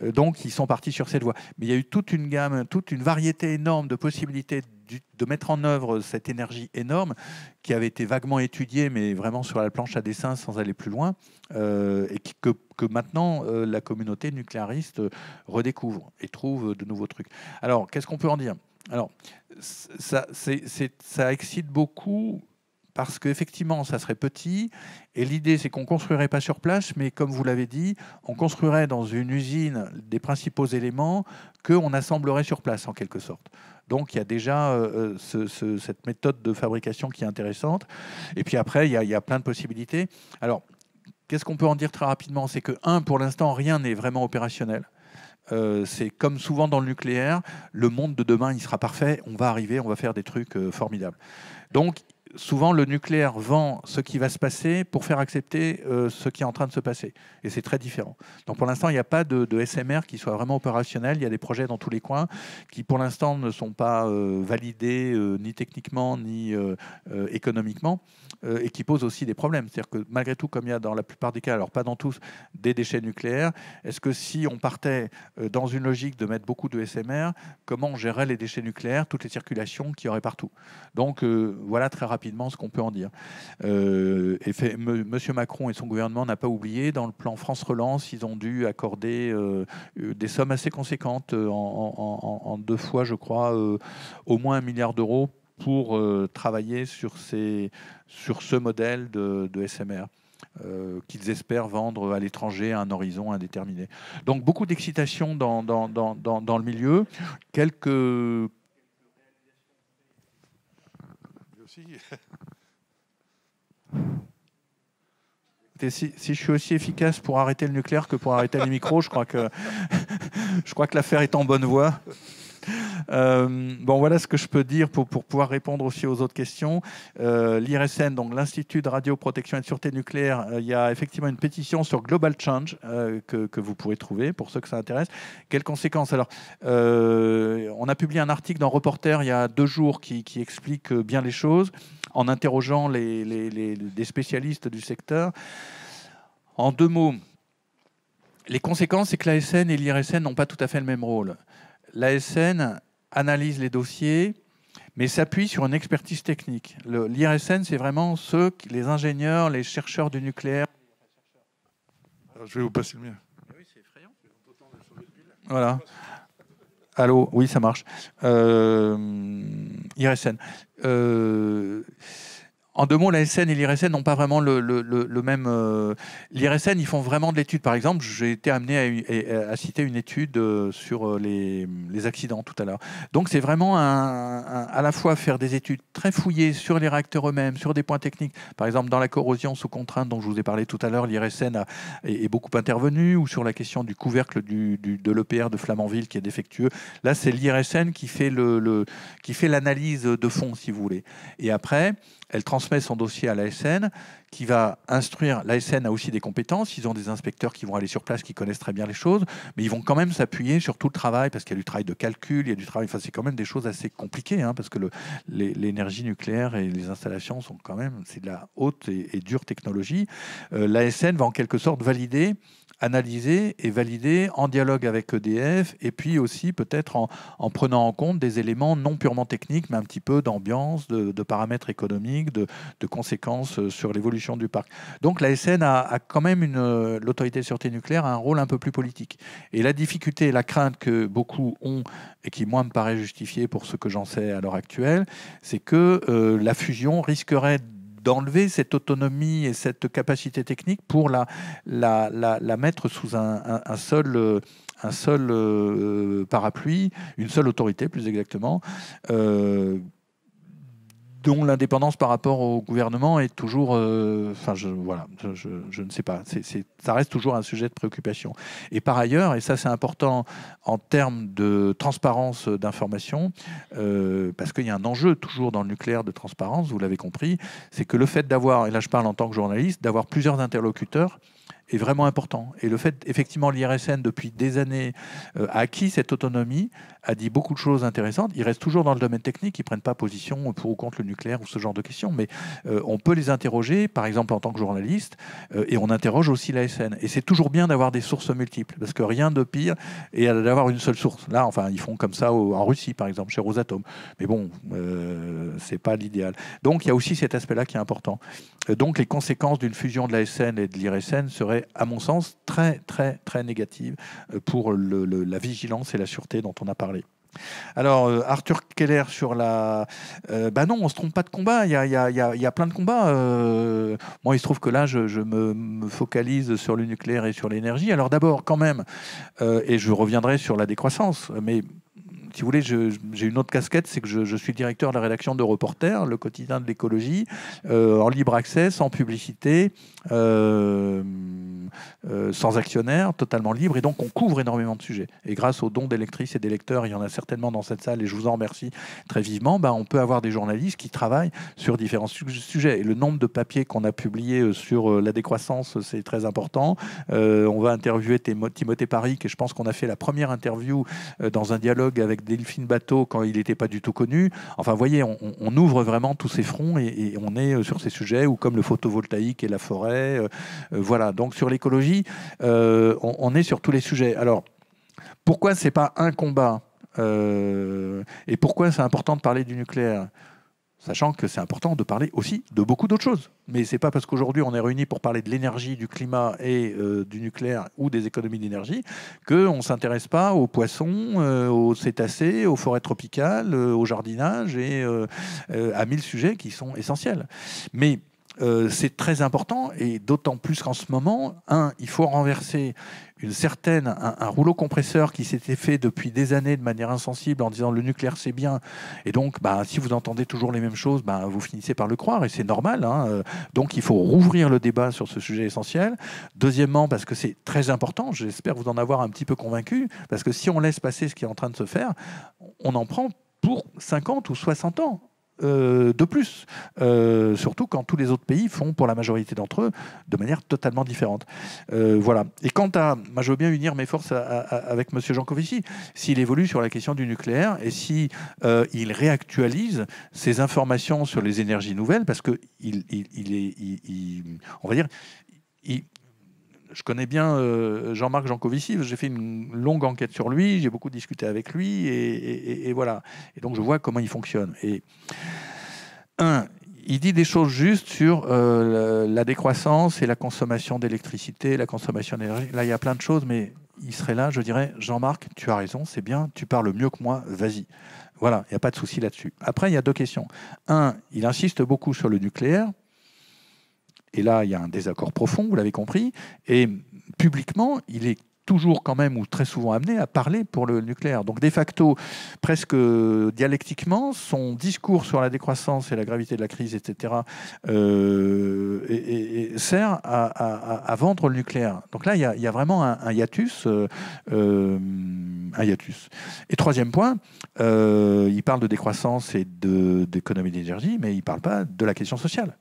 Donc, ils sont partis sur cette voie. Mais il y a eu toute une gamme, toute une variété énorme de possibilités de mettre en œuvre cette énergie énorme qui avait été vaguement étudiée, mais vraiment sur la planche à dessin sans aller plus loin, et que maintenant la communauté nucléariste redécouvre et trouve de nouveaux trucs. Alors, qu'est-ce qu'on peut en dire ? Alors, ça excite beaucoup parce qu'effectivement, ça serait petit. Et l'idée, c'est qu'on ne construirait pas sur place, mais comme vous l'avez dit, on construirait dans une usine des principaux éléments qu'on assemblerait sur place, en quelque sorte. Donc, il y a déjà cette méthode de fabrication qui est intéressante. Et puis après, il y a plein de possibilités. Alors, qu'est-ce qu'on peut en dire très rapidement ? C'est que, pour l'instant, rien n'est vraiment opérationnel. C'est comme souvent dans le nucléaire, le monde de demain, il sera parfait, on va arriver, on va faire des trucs formidables. Donc, souvent, le nucléaire vend ce qui va se passer pour faire accepter ce qui est en train de se passer. Et c'est très différent. Donc, pour l'instant, il n'y a pas de SMR qui soit vraiment opérationnel. Il y a des projets dans tous les coins qui, pour l'instant, ne sont pas validés ni techniquement ni économiquement et qui posent aussi des problèmes. C'est-à-dire que malgré tout, comme il y a dans la plupart des cas, alors pas dans tous, des déchets nucléaires, est-ce que si on partait dans une logique de mettre beaucoup de SMR, comment on gérerait les déchets nucléaires, toutes les circulations qu'il y aurait partout ? Donc, voilà très rapidement ce qu'on peut en dire. M. Macron et son gouvernement n'ont pas oublié, dans le plan France Relance, ils ont dû accorder des sommes assez conséquentes, en 2 fois, je crois, au moins 1 milliard d'euros pour travailler sur ce modèle de SMR. Qu'ils espèrent vendre à l'étranger à un horizon indéterminé. Donc beaucoup d'excitation dans le milieu, quelques... Si je suis aussi efficace pour arrêter le nucléaire que pour arrêter les micros, je crois que l'affaire est en bonne voie. Voilà ce que je peux dire pour pouvoir répondre aussi aux autres questions. L'IRSN, donc l'Institut de radioprotection et de sûreté nucléaire, il y a effectivement une pétition sur Global Change que vous pourrez trouver pour ceux que ça intéresse. Quelles conséquences ? Alors, on a publié un article dans Reporter il y a 2 jours qui explique bien les choses en interrogeant des spécialistes du secteur. En 2 mots, les conséquences, c'est que l'ASN et l'IRSN n'ont pas tout à fait le même rôle. L'ASN analyse les dossiers, mais s'appuie sur une expertise technique. L'IRSN, c'est vraiment les ingénieurs, les chercheurs du nucléaire. Alors, je vais vous passer le mien. Oui, c'est effrayant. Voilà. Allô, oui, ça marche. IRSN. En 2 mots, la SN et l'IRSN n'ont pas vraiment le même... L'IRSN, ils font vraiment de l'étude. Par exemple, j'ai été amené à citer une étude sur les accidents tout à l'heure. Donc, c'est vraiment à la fois faire des études très fouillées sur les réacteurs eux-mêmes, sur des points techniques. Par exemple, dans la corrosion sous contrainte dont je vous ai parlé tout à l'heure, l'IRSN est beaucoup intervenu, ou sur la question du couvercle de l'EPR de Flamanville qui est défectueux. Là, c'est l'IRSN qui fait l'analyse de fond, si vous voulez. Et après, elle transmet son dossier à l'ASN qui va instruire. L'ASN a aussi des compétences. Ils ont des inspecteurs qui vont aller sur place, qui connaissent très bien les choses, mais ils vont quand même s'appuyer sur tout le travail, parce qu'il y a du travail de calcul, il y a du travail... Enfin, c'est quand même des choses assez compliquées, hein, parce que l'énergie nucléaire et les installations sont quand même... C'est de la haute et dure technologie. L'ASN va en quelque sorte valider, analyser et valider en dialogue avec EDF, et puis aussi peut-être en prenant en compte des éléments non purement techniques, mais un petit peu d'ambiance, de paramètres économiques, de conséquences sur l'évolution du parc. Donc l'ASN a quand même l'autorité de sûreté nucléaire a un rôle un peu plus politique. Et la difficulté, la crainte que beaucoup ont, et qui moi me paraît justifiée pour ce que j'en sais à l'heure actuelle, c'est que la fusion risquerait d'enlever cette autonomie et cette capacité technique pour la mettre sous un seul parapluie, une seule autorité plus exactement, dont l'indépendance par rapport au gouvernement est toujours... je ne sais pas. Ça reste toujours un sujet de préoccupation. Et par ailleurs, et ça c'est important en termes de transparence d'information, parce qu'il y a un enjeu toujours dans le nucléaire de transparence, vous l'avez compris, c'est que le fait d'avoir, et là je parle en tant que journaliste, d'avoir plusieurs interlocuteurs est vraiment important. Et le fait, effectivement, l'IRSN, depuis des années, a acquis cette autonomie, a dit beaucoup de choses intéressantes. Ils restent toujours dans le domaine technique, ils ne prennent pas position pour ou contre le nucléaire ou ce genre de questions, mais on peut les interroger, par exemple en tant que journaliste, et on interroge aussi l'ASN. Et c'est toujours bien d'avoir des sources multiples, parce que rien de pire est d'avoir une seule source. Là, enfin, ils font comme ça en Russie, par exemple, chez Rosatom. Mais bon, c'est pas l'idéal. Donc, il y a aussi cet aspect-là qui est important. Donc, les conséquences d'une fusion de l'ASN et de l'IRSN seraient, à mon sens, très, très, très négatives pour la vigilance et la sûreté dont on a parlé. Alors, Arthur Keller sur la... non, on ne se trompe pas de combat, il y a plein de combats. Moi, il se trouve que là, je me focalise sur le nucléaire et sur l'énergie. Alors d'abord, quand même, et je reviendrai sur la décroissance, mais... Si vous voulez, j'ai une autre casquette, c'est que je suis directeur de la rédaction de Reporter, le quotidien de l'écologie, en libre accès, sans publicité, sans actionnaire, totalement libre. Et donc, on couvre énormément de sujets. Et grâce aux dons des lectrices et des lecteurs, il y en a certainement dans cette salle, et je vous en remercie très vivement, on peut avoir des journalistes qui travaillent sur différents sujets. Et le nombre de papiers qu'on a publiés sur la décroissance, c'est très important. On va interviewer Timothée Paris, et je pense qu'on a fait la première interview dans un dialogue avec Delphine Bateau quand il n'était pas du tout connu. Enfin, vous voyez, on ouvre vraiment tous ces fronts et on est sur ces sujets, ou comme le photovoltaïque et la forêt. Voilà, donc sur l'écologie, on est sur tous les sujets. Alors, pourquoi c'est pas un combat et pourquoi c'est important de parler du nucléaire ? Sachant que c'est important de parler aussi de beaucoup d'autres choses. Mais ce n'est pas parce qu'aujourd'hui on est réunis pour parler de l'énergie, du climat et du nucléaire ou des économies d'énergie qu'on ne s'intéresse pas aux poissons, aux cétacés, aux forêts tropicales, au jardinage et à 1000 sujets qui sont essentiels. Mais c'est très important, et d'autant plus qu'en ce moment, il faut renverser un rouleau compresseur qui s'était fait depuis des années de manière insensible en disant le nucléaire c'est bien, et donc si vous entendez toujours les mêmes choses, vous finissez par le croire, et c'est normal, hein. Donc il faut rouvrir le débat sur ce sujet essentiel. Deuxièmement, parce que c'est très important, j'espère vous en avoir un petit peu convaincu, parce que si on laisse passer ce qui est en train de se faire, on en prend pour 50 ou 60 ans. De plus, surtout quand tous les autres pays font, pour la majorité d'entre eux, de manière totalement différente. Voilà. Et quant à... Moi, je veux bien unir mes forces avec M. Jancovici, s'il évolue sur la question du nucléaire et si il réactualise ses informations sur les énergies nouvelles, parce que on va dire... Je connais bien Jean-Marc Jancovici, j'ai fait une longue enquête sur lui, j'ai beaucoup discuté avec lui, et voilà. Et donc je vois comment il fonctionne. Et il dit des choses justes sur la décroissance et la consommation d'électricité, la consommation d'énergie. Là, il y a plein de choses, mais il serait là, je dirais, Jean-Marc, tu as raison, c'est bien, tu parles mieux que moi, vas-y. Voilà, il n'y a pas de souci là-dessus. Après, il y a deux questions. Un, il insiste beaucoup sur le nucléaire. Et là, il y a un désaccord profond, vous l'avez compris. Et publiquement, il est toujours quand même, ou très souvent amené à parler pour le nucléaire. Donc, de facto, presque dialectiquement, son discours sur la décroissance et la gravité de la crise, etc., sert à vendre le nucléaire. Donc là, il y a vraiment un hiatus. Un hiatus. Et troisième point, il parle de décroissance et d'économie d'énergie, mais il ne parle pas de la question sociale.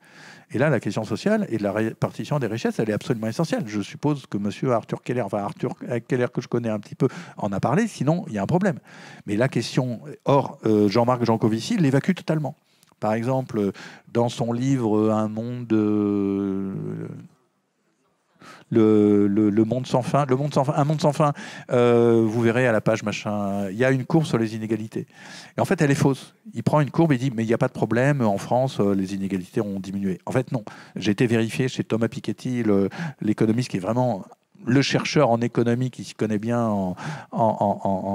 Et là, la question sociale et de la répartition des richesses, elle est absolument essentielle. Je suppose que M. Arthur Keller, enfin Arthur Keller que je connais un petit peu, en a parlé, sinon il y a un problème. Mais la question, Jean-Marc Jancovici l'évacue totalement. Par exemple, dans son livre Un monde... Le monde sans fin, un monde sans fin, vous verrez à la page machin, il y a une courbe sur les inégalités. Et en fait, elle est fausse. Il prend une courbe et dit, mais il n'y a pas de problème, en France, les inégalités ont diminué. En fait, non. J'ai été vérifié chez Thomas Piketty, l'économiste qui est vraiment le chercheur en économie qui s'y connaît bien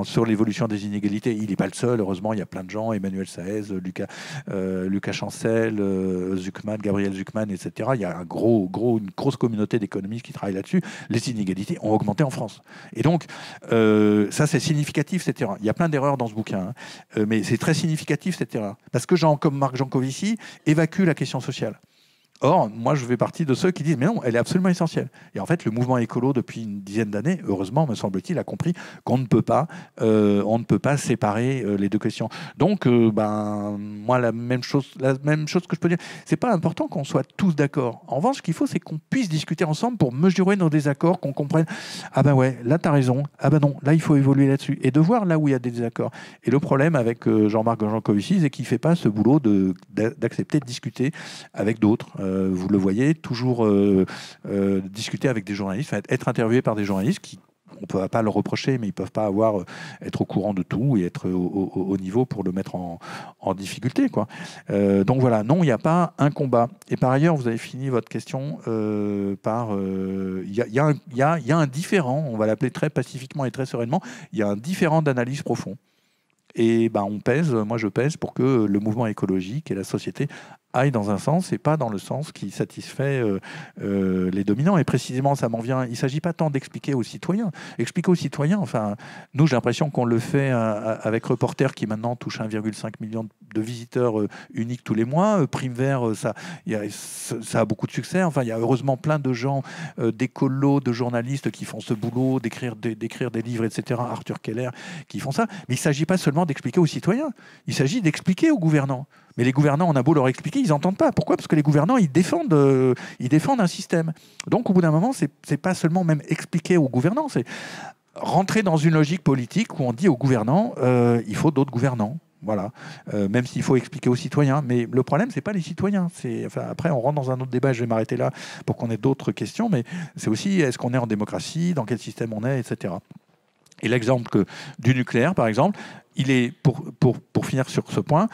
sur l'évolution des inégalités. Il n'est pas le seul, heureusement, il y a plein de gens, Emmanuel Saez, Lucas Chancel, Zuckman, Gabriel Zuckman, etc. Il y a une grosse communauté d'économistes qui travaillent là-dessus. Les inégalités ont augmenté en France. Et donc, ça c'est significatif, cette erreur. Il y a plein d'erreurs dans ce bouquin, mais c'est très significatif, cette erreur. Parce que comme Marc Jancovici, évacue la question sociale. Or, moi, je fais partie de ceux qui disent « mais non, elle est absolument essentielle ». Et en fait, le mouvement écolo, depuis une dizaine d'années, heureusement, me semble-t-il, a compris qu'on ne peut pas séparer les deux questions. Donc, moi, la même chose que je peux dire, c'est pas important qu'on soit tous d'accord. En revanche, ce qu'il faut, c'est qu'on puisse discuter ensemble pour mesurer nos désaccords, qu'on comprenne « ah ben ouais, là, tu as raison, ah ben non, là, il faut évoluer là-dessus ». Et de voir là où il y a des désaccords. Et le problème avec Jean-Marc Jancovici, c'est qu'il ne fait pas ce boulot d'accepter de discuter avec d'autres. Vous le voyez, toujours discuter avec des journalistes, être interviewé par des journalistes qui, on ne peut pas leur reprocher, mais ils ne peuvent pas être au courant de tout et être au niveau pour le mettre en difficulté, quoi. Donc voilà, non, il n'y a pas un combat. Et par ailleurs, vous avez fini votre question par... Il y a un différent, on va l'appeler très pacifiquement et très sereinement, il y a un différent d'analyse profond. Et on pèse, moi je pèse pour que le mouvement écologique et la société aillent dans un sens et pas dans le sens qui satisfait les dominants. Et précisément, ça m'en vient, il ne s'agit pas tant d'expliquer aux citoyens. Expliquer aux citoyens, enfin, nous j'ai l'impression qu'on le fait avec Reporter qui maintenant touche 1,5 million de visiteurs uniques tous les mois. Prime Vert, ça a beaucoup de succès. Enfin, il y a heureusement plein de gens, d'écolos, de journalistes qui font ce boulot, d'écrire des livres, etc. Arthur Keller, qui font ça. Mais il ne s'agit pas seulement d'expliquer aux citoyens, il s'agit d'expliquer aux gouvernants. Mais les gouvernants, on a beau leur expliquer, ils n'entendent pas. Pourquoi ? Parce que les gouvernants, ils défendent un système. Donc, au bout d'un moment, c'est pas seulement même expliquer aux gouvernants, c'est rentrer dans une logique politique où on dit aux gouvernants, il faut d'autres gouvernants. Voilà, même s'il faut expliquer aux citoyens. Mais le problème, c'est pas les citoyens. Après, on rentre dans un autre débat. Je vais m'arrêter là pour qu'on ait d'autres questions. Mais c'est aussi, est-ce qu'on est en démocratie ? Dans quel système on est, etc. Et l'exemple du nucléaire, par exemple, il est, pour finir sur ce point,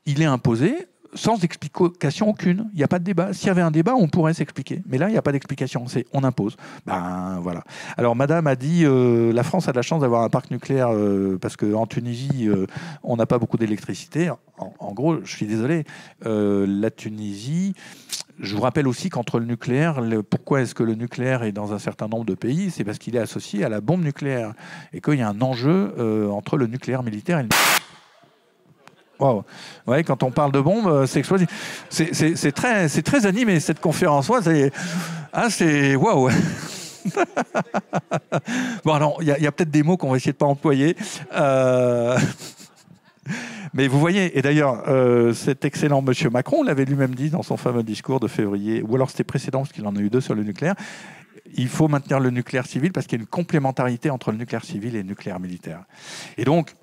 il est imposé sans explication aucune. Il n'y a pas de débat. S'il y avait un débat, on pourrait s'expliquer. Mais là, il n'y a pas d'explication. On impose. Voilà. Alors, madame a dit la France a de la chance d'avoir un parc nucléaire parce qu'en Tunisie, on n'a pas beaucoup d'électricité. En gros, je suis désolé. La Tunisie... Je vous rappelle aussi qu'entre le nucléaire, pourquoi est-ce que le nucléaire est dans un certain nombre de pays ? C'est parce qu'il est associé à la bombe nucléaire. Et qu'il y a un enjeu entre le nucléaire militaire et le... Wow. Ouais, quand on parle de bombes, c'est explosif. C'est très animé cette conférence. C'est waouh. Bon, alors, il y a peut-être des mots qu'on va essayer de pas employer. Mais vous voyez, et d'ailleurs, cet excellent monsieur Macron l'avait lui-même dit dans son fameux discours de février, ou alors c'était précédent, parce qu'il en a eu deux sur le nucléaire. il faut maintenir le nucléaire civil parce qu'il y a une complémentarité entre le nucléaire civil et le nucléaire militaire. Et donc,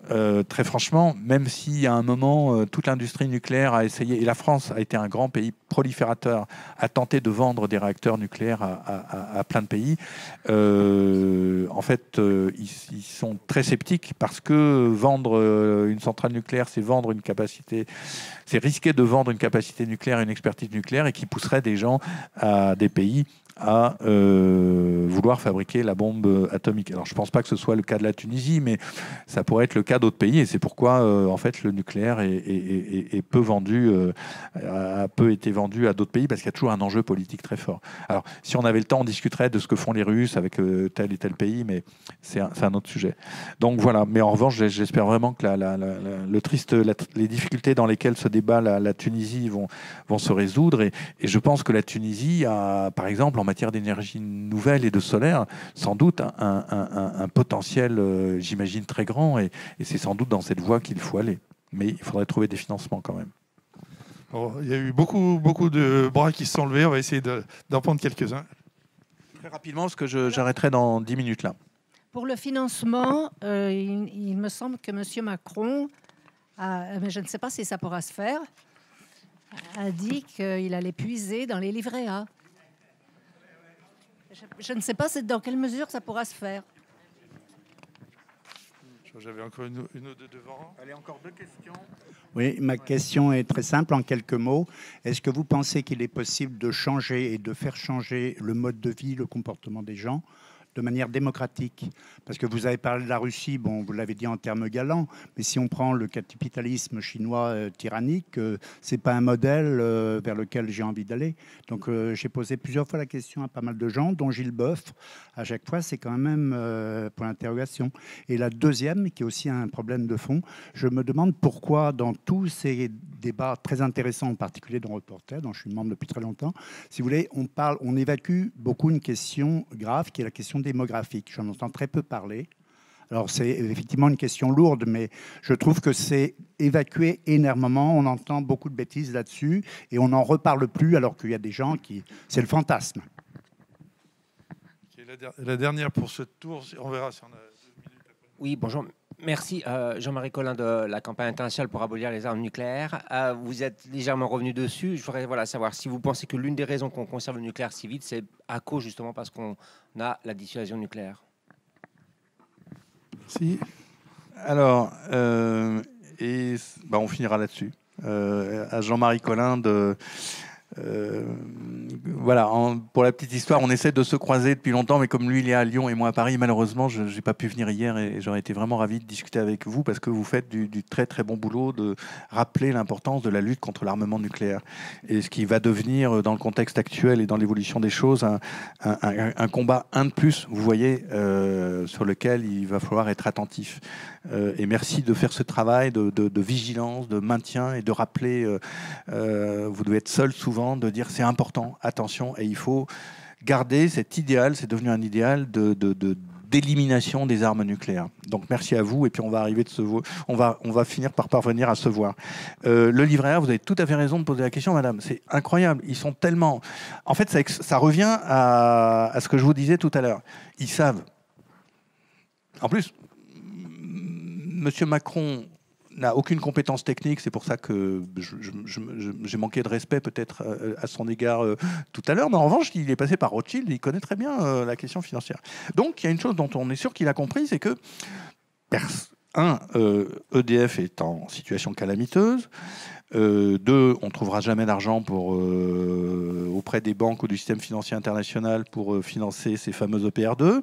très franchement, même si à un moment, toute l'industrie nucléaire a essayé, et la France a été un grand pays proliférateur, a tenté de vendre des réacteurs nucléaires à plein de pays, en fait, ils sont très sceptiques parce que vendre une centrale nucléaire, c'est vendre une capacité, c'est risquer de vendre une capacité nucléaire, une expertise nucléaire, et qui pousserait des gens, à des pays, à vouloir fabriquer la bombe atomique. Alors, je ne pense pas que ce soit le cas de la Tunisie, mais ça pourrait être le cas d'autres pays, et c'est pourquoi, en fait, le nucléaire est peu vendu, a peu été vendu à d'autres pays, parce qu'il y a toujours un enjeu politique très fort. Alors, si on avait le temps, on discuterait de ce que font les Russes avec tel et tel pays, mais c'est un autre sujet. Donc voilà. Mais en revanche, j'espère vraiment que les difficultés dans lesquelles se débat la Tunisie vont se résoudre, et je pense que la Tunisie a, par exemple, en matière d'énergie nouvelle et de solaire, sans doute un potentiel, j'imagine, très grand, et c'est sans doute dans cette voie qu'il faut aller. Mais il faudrait trouver des financements quand même. Bon, il y a eu beaucoup de bras qui se sont levés, on va essayer d'en prendre quelques-uns. Très rapidement, parce que j'arrêterai dans 10 minutes là. Pour le financement, il me semble que M. Macron, mais je ne sais pas si ça pourra se faire, a dit qu'il allait puiser dans les livrets A. Je ne sais pas dans quelle mesure ça pourra se faire. J'avais encore une ou deux devant. Allez, encore 2 questions. Oui, ma question est très simple, en quelques mots. Est-ce que vous pensez qu'il est possible de changer et de faire changer le mode de vie, le comportement des gens de manière démocratique? Parce que vous avez parlé de la Russie, bon, vous l'avez dit en termes galants, mais si on prend le capitalisme chinois tyrannique, c'est pas un modèle vers lequel j'ai envie d'aller. Donc j'ai posé plusieurs fois la question à pas mal de gens, dont Gilles Boeuf. À chaque fois, c'est quand même pour l'interrogation. Et la deuxième, qui est aussi un problème de fond, je me demande pourquoi dans tous ces débats très intéressants, en particulier dans Reporter, dont je suis membre depuis très longtemps, si vous voulez, on évacue beaucoup une question grave, qui est la question démographique. J'en entends très peu parler. Alors, c'est effectivement une question lourde, mais je trouve que c'est évacué énormément. On entend beaucoup de bêtises là-dessus et on n'en reparle plus, alors qu'il y a des gens qui... C'est le fantasme. La dernière pour ce tour, on verra si on a 2 minutes. Oui, bonjour. Merci. Jean-Marie Collin de la campagne internationale pour abolir les armes nucléaires. Vous êtes légèrement revenu dessus. Je voudrais savoir si vous pensez que l'une des raisons qu'on conserve le nucléaire si vite, c'est à cause justement parce qu'on a la dissuasion nucléaire. Si. Alors, on finira là-dessus. À Jean-Marie Collin de... voilà, pour la petite histoire, on essaie de se croiser depuis longtemps, mais comme lui il est à Lyon et moi à Paris, malheureusement je n'ai pas pu venir hier, et j'aurais été vraiment ravi de discuter avec vous, parce que vous faites du très très bon boulot de rappeler l'importance de la lutte contre l'armement nucléaire, et ce qui va devenir dans le contexte actuel et dans l'évolution des choses un combat de plus, vous voyez, sur lequel il va falloir être attentif. Et merci de faire ce travail de vigilance, de maintien, et de rappeler, vous devez être seul souvent, de dire c'est important, attention, et il faut garder cet idéal, c'est devenu un idéal d'élimination des armes nucléaires. Donc merci à vous, et puis on va finir par parvenir à se voir. Le livret A, vous avez tout à fait raison de poser la question, madame, c'est incroyable, ils sont tellement... En fait, ça revient à ce que je vous disais tout à l'heure. Ils savent. En plus, Monsieur Macron n'a aucune compétence technique, c'est pour ça que j'ai manqué de respect peut-être à son égard tout à l'heure, mais en revanche, il est passé par Rothschild, il connaît très bien la question financière. Donc, il y a une chose dont on est sûr qu'il a compris, c'est que, EDF est en situation calamiteuse, 2, on ne trouvera jamais d'argent auprès des banques ou du système financier international pour financer ces fameux EPR2.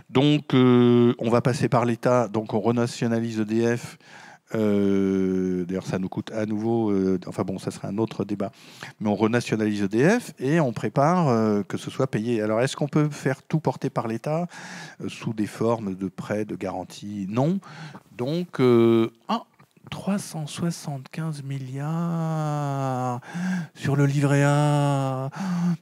Donc, on va passer par l'État, donc on renationalise EDF. D'ailleurs, ça nous coûte à nouveau... enfin bon, ça serait un autre débat. Mais on renationalise EDF et on prépare que ce soit payé. Alors, est-ce qu'on peut faire tout porter par l'État sous des formes de prêts, de garanties? Non. Donc, 375 milliards sur le livret A.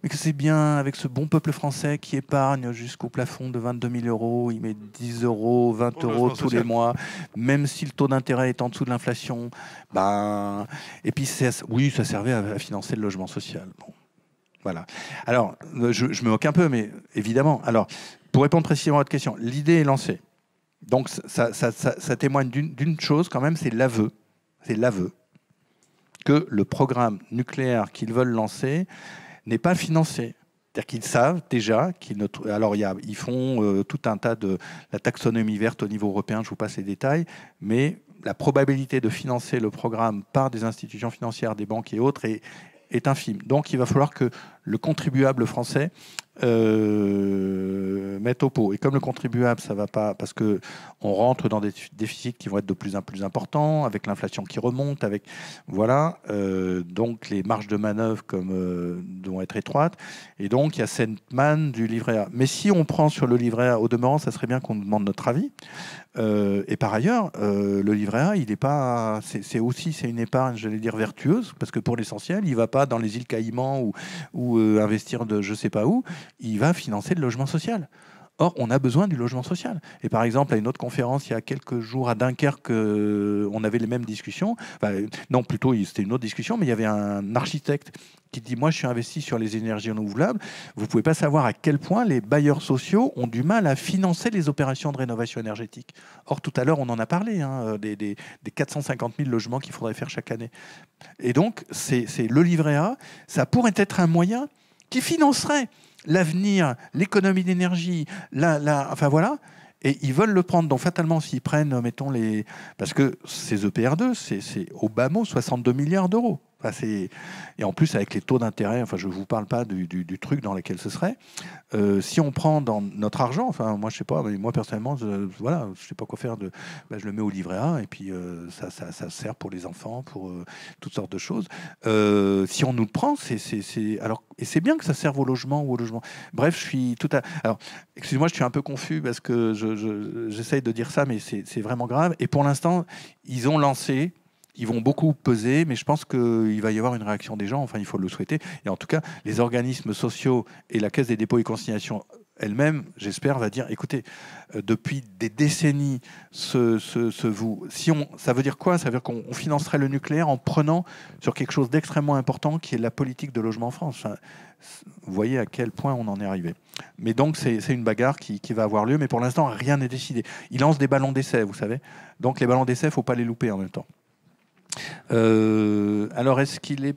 Mais que c'est bien, avec ce bon peuple français qui épargne jusqu'au plafond de 22 000 euros, il met 10 euros, 20 euros tous les mois, même si le taux d'intérêt est en dessous de l'inflation. Et puis, oui, ça servait à financer le logement social. Bon. Voilà. Alors, je me moque un peu, mais évidemment. Alors, pour répondre précisément à votre question, l'idée est lancée. Donc, ça témoigne d'une chose quand même, c'est l'aveu que le programme nucléaire qu'ils veulent lancer n'est pas financé. C'est-à-dire qu'ils savent déjà alors ils font tout un tas de la taxonomie verte au niveau européen, je vous passe les détails, mais la probabilité de financer le programme par des institutions financières, des banques et autres est infime. Donc il va falloir que le contribuable français mette au pot. Et comme le contribuable, ça ne va pas, parce qu'on rentre dans des déficits qui vont être de plus en plus importants, avec l'inflation qui remonte, voilà, donc les marges de manœuvre vont être étroites. Et donc il y a cette manne du livret A. Mais si on prend sur le livret A, au demeurant, ça serait bien qu'on nous demande notre avis. Et par ailleurs, le livret A, il n'est pas, c'est une épargne, j'allais dire vertueuse, parce que pour l'essentiel, il ne va pas dans les îles Caïmans ou investir de je ne sais pas où, il va financer le logement social. Or, on a besoin du logement social. Et par exemple, à une autre conférence, il y a quelques jours à Dunkerque, on avait les mêmes discussions. Enfin, non, plutôt, c'était une autre discussion, mais il y avait un architecte qui dit « Moi, je suis investi sur les énergies renouvelables. Vous ne pouvez pas savoir à quel point les bailleurs sociaux ont du mal à financer les opérations de rénovation énergétique. » Or, tout à l'heure, on en a parlé, des 450 000 logements qu'il faudrait faire chaque année. Et donc, c'est le livret A. Ça pourrait être un moyen qui financerait l'avenir, l'économie d'énergie, enfin voilà, et ils veulent le prendre. Donc fatalement, s'ils prennent, mettons, parce que ces EPR2, c'est au bas mot 62 milliards d'euros. Enfin, et en plus, avec les taux d'intérêt, enfin, je ne vous parle pas du truc dans lequel ce serait. Si on prend dans notre argent, enfin, moi, je ne sais pas, mais moi, personnellement, je ne sais pas quoi faire. Je le mets au livret A et puis ça sert pour les enfants, pour toutes sortes de choses. Si on nous le prend, et c'est bien que ça serve au logement ou au logement. Bref, je suis tout à... Alors, excusez-moi, je suis un peu confus parce que j'essaye de dire ça, mais c'est vraiment grave. Et pour l'instant, ils ont lancé... Ils vont beaucoup peser, mais je pense qu'il va y avoir une réaction des gens, enfin il faut le souhaiter. Et en tout cas, les organismes sociaux et la Caisse des dépôts et consignations elle-même, j'espère, va dire, écoutez, depuis des décennies, ça veut dire quoi? Ça veut dire qu'on financerait le nucléaire en prenant sur quelque chose d'extrêmement important qui est la politique de logement en France. Enfin, vous voyez à quel point on en est arrivé. Mais donc, c'est une bagarre qui va avoir lieu, mais pour l'instant, rien n'est décidé. Ils lancent des ballons d'essai, vous savez. Donc les ballons d'essai, il ne faut pas les louper en même temps. Alors, est-ce qu'il est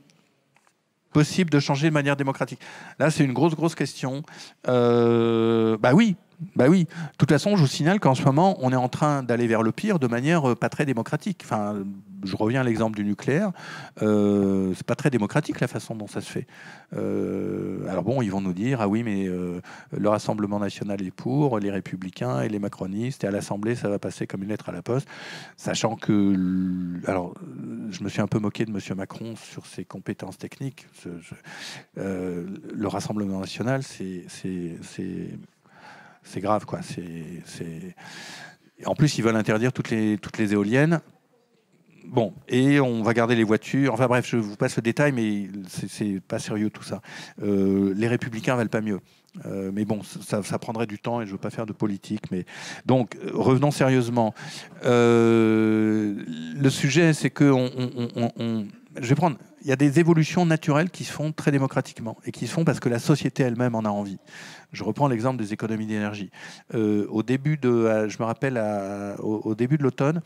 possible de changer de manière démocratique? Là, c'est une grosse question. Oui. De toute façon, je vous signale qu'en ce moment, on est en train d'aller vers le pire de manière pas très démocratique. Enfin, je reviens à l'exemple du nucléaire. C'est pas très démocratique la façon dont ça se fait. Alors bon, ils vont nous dire ah oui, mais le Rassemblement national est pour, les Républicains et les macronistes, et à l'Assemblée, ça va passer comme une lettre à la poste, sachant que alors je me suis un peu moqué de Monsieur Macron sur ses compétences techniques. Le Rassemblement national, c'est grave, quoi. En plus, ils veulent interdire toutes les éoliennes. Bon, et on va garder les voitures. Enfin bref, je vous passe le détail, mais c'est pas sérieux tout ça. Les Républicains valent pas mieux. Mais bon, ça prendrait du temps et je veux pas faire de politique. Mais donc, revenons sérieusement. Le sujet, c'est que je vais prendre. Il y a des évolutions naturelles qui se font très démocratiquement et qui se font parce que la société elle-même en a envie. Je reprends l'exemple des économies d'énergie. Au début je me rappelle, au début de l'automne,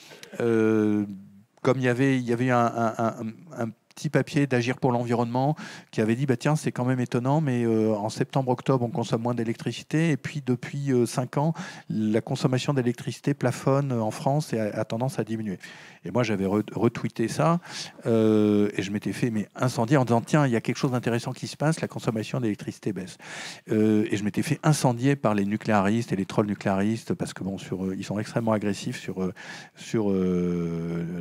comme il y avait un petit papier d'Agir pour l'environnement qui avait dit tiens, c'est quand même étonnant, mais en septembre-octobre on consomme moins d'électricité et puis depuis 5 ans la consommation d'électricité plafonne en France et a tendance à diminuer. Et moi j'avais retweeté ça et je m'étais fait incendier en disant tiens, il y a quelque chose d'intéressant qui se passe, la consommation d'électricité baisse. Et je m'étais fait incendier par les nucléaristes et les trolls nucléaristes parce que ils sont extrêmement agressifs sur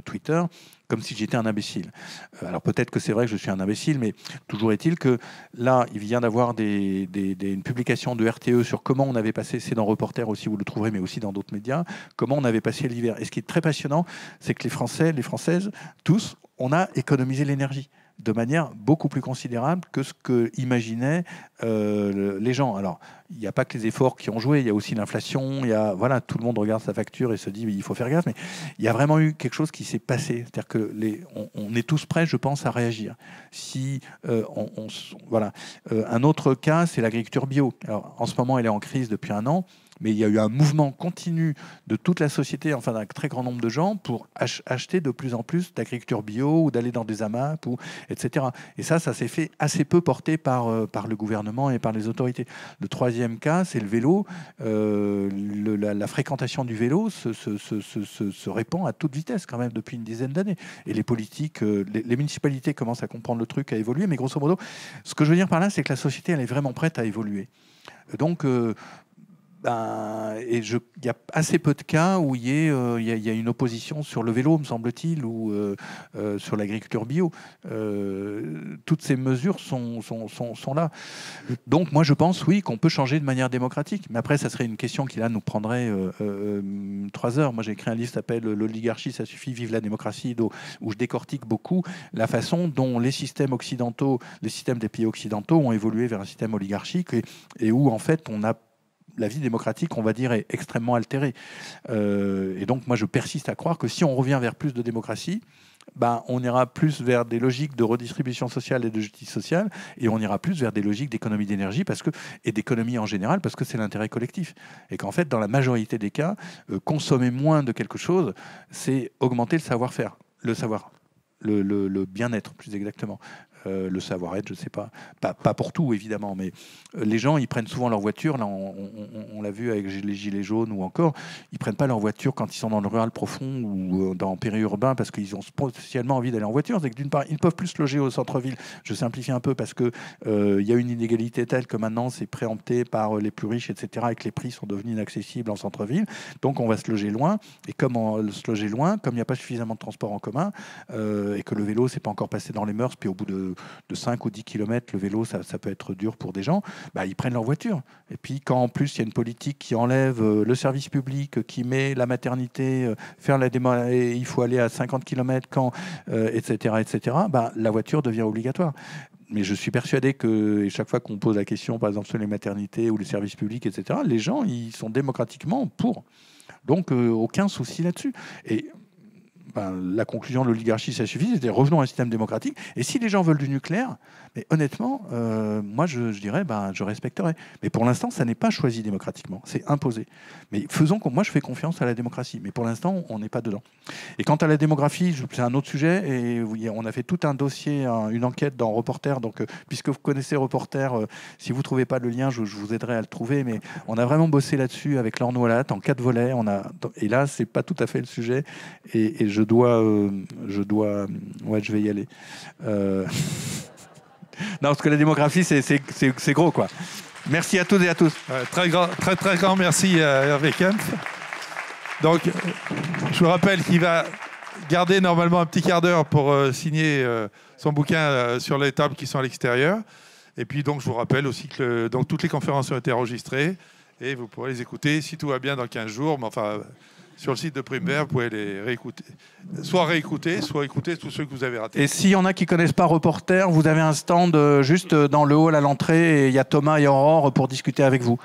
Twitter, comme si j'étais un imbécile. Alors peut-être que c'est vrai que je suis un imbécile, mais toujours est-il que là, il vient d'avoir une publication de RTE sur comment on avait passé, c'est dans Reporter aussi, vous le trouverez, mais aussi dans d'autres médias, comment on avait passé l'hiver. Et ce qui est très passionnant, c'est que les Français, les Françaises, tous, on a économisé l'énergie. de manière beaucoup plus considérable que ce que imaginaient les gens. Alors, il n'y a pas que les efforts qui ont joué, il y a aussi l'inflation, voilà, tout le monde regarde sa facture et se dit il faut faire gaffe, mais il y a vraiment eu quelque chose qui s'est passé. C'est-à-dire que on est tous prêts, je pense, à réagir. Si voilà. Un autre cas, c'est l'agriculture bio. Alors, en ce moment, elle est en crise depuis un an. Mais il y a eu un mouvement continu de toute la société, enfin d'un très grand nombre de gens, pour acheter de plus en plus d'agriculture bio ou d'aller dans des AMAP, etc. Et ça s'est fait assez peu porter par le gouvernement et par les autorités. Le troisième cas, c'est le vélo. La fréquentation du vélo se répand à toute vitesse quand même depuis une dizaine d'années. Et les politiques, les municipalités commencent à comprendre le truc, à évoluer. Mais grosso modo, ce que je veux dire par là, c'est que la société, elle est vraiment prête à évoluer. Donc... il y a assez peu de cas où il y a une opposition sur le vélo, me semble-t-il, ou sur l'agriculture bio. Toutes ces mesures sont là. Donc moi je pense, oui, qu'on peut changer de manière démocratique. Mais après, ça serait une question qui là nous prendrait 3 heures. Moi j'ai écrit un livre qui s'appelle « L'oligarchie, ça suffit, vive la démocratie », où je décortique beaucoup la façon dont les systèmes occidentaux, les systèmes des pays occidentaux ont évolué vers un système oligarchique et où en fait la vie démocratique, on va dire, est extrêmement altérée. Et donc, moi, je persiste à croire que si on revient vers plus de démocratie, on ira plus vers des logiques de redistribution sociale et de justice sociale, et on ira plus vers des logiques d'économie d'énergie et d'économie en général, parce que c'est l'intérêt collectif. Et qu'en fait, dans la majorité des cas, consommer moins de quelque chose, c'est augmenter le savoir-faire, le bien-être, plus exactement. Le savoir-être, je ne sais pas. Pas pour tout, évidemment, mais les gens, ils prennent souvent leur voiture. Là, on l'a vu avec les gilets jaunes ou encore, ils ne prennent pas leur voiture quand ils sont dans le rural profond ou dans le périurbain parce qu'ils ont spécialement envie d'aller en voiture. C'est que d'une part, ils ne peuvent plus se loger au centre-ville. Je simplifie un peu parce qu'il y a une inégalité telle que maintenant, c'est préempté par les plus riches, etc., et que les prix sont devenus inaccessibles en centre-ville. Donc, on va se loger loin. Et comme se loger loin, comme il n'y a pas suffisamment de transport en commun et que le vélo, c'est pas encore passé dans les mœurs, puis au bout de 5 ou 10 km, le vélo, ça peut être dur pour des gens, ils prennent leur voiture. Et puis, quand en plus, il y a une politique qui enlève le service public, qui met la maternité, et il faut aller à 50 km, etc., la voiture devient obligatoire. Mais je suis persuadé que et chaque fois qu'on pose la question, par exemple, sur les maternités ou les services publics, etc., les gens, ils sont démocratiquement pour. Donc, aucun souci là-dessus. Et la conclusion de l'oligarchie, ça suffit, c'était revenons à un système démocratique. Et si les gens veulent du nucléaire, mais honnêtement, moi je dirais, je respecterais. Mais pour l'instant, ça n'est pas choisi démocratiquement, c'est imposé. Mais moi je fais confiance à la démocratie, mais pour l'instant, on n'est pas dedans. Et quant à la démographie, c'est un autre sujet, et on a fait tout un dossier, une enquête dans Reporter, donc puisque vous connaissez Reporter, si vous ne trouvez pas le lien, je vous aiderai à le trouver, mais on a vraiment bossé là-dessus avec Laure Noalat en 4 volets, et là, c'est pas tout à fait le sujet, et je vais y aller. Non, parce que la démographie, c'est gros, quoi. Merci à toutes et à tous. Très grand merci à Hervé Kempf. Donc, je vous rappelle qu'il va garder normalement un petit quart d'heure pour signer son bouquin sur les tables qui sont à l'extérieur. Et puis, donc, je vous rappelle aussi que toutes les conférences ont été enregistrées et vous pourrez les écouter si tout va bien dans 15 jours. Mais enfin, sur le site de Prime Vert, vous pouvez les réécouter. Soit écouter tous ceux que vous avez ratés. Et s'il y en a qui ne connaissent pas Reporter, vous avez un stand juste dans le hall à l'entrée et il y a Thomas et Aurore pour discuter avec vous.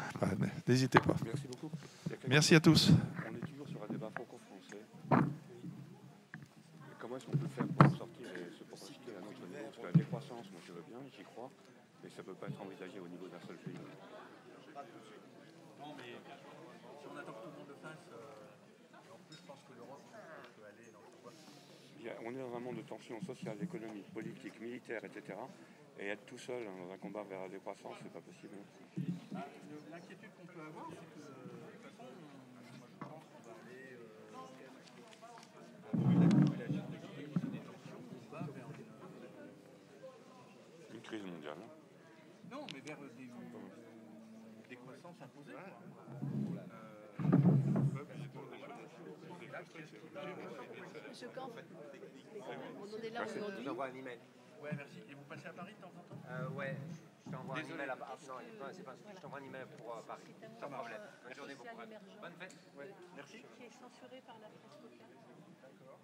N'hésitez pas. Merci beaucoup. Merci à tous. On est toujours sur un débat franco-français. Comment est-ce qu'on peut faire pour sortir pour sortir à notre niveau? Parce que la décroissance, moi je veux bien, j'y crois, mais ça ne peut pas être envisagé au niveau d'un seul pays. Non, mais si on attend que tout le monde le fasse, en plus je pense que l'Europe peut aller dans ce voie. On est dans un monde de tensions sociales, économiques, politiques, militaires, etc. Et être tout seul dans un combat vers la décroissance, c'est pas possible. L'inquiétude qu'on peut avoir, c'est que de toute façon, moi je pense qu'on va aller une accumulation des crises et des tensions, on va vers une crise mondiale. Non, mais vers des décroissances imposées. Monsieur Camp, on en est là aujourd'hui. Je t'envoie un email. Ouais, merci. Et vous passez à Paris de temps en temps? Ouais, je t'envoie un email à Paris. Non, c'est pas un souci. Je t'envoie un email pour Paris. Sans problème. Bonne journée, bon courage. Bonne fête. Ouais, merci. Qui est censuré par la presse locale. D'accord.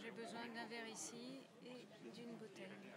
J'ai besoin d'un verre ici et d'une bouteille.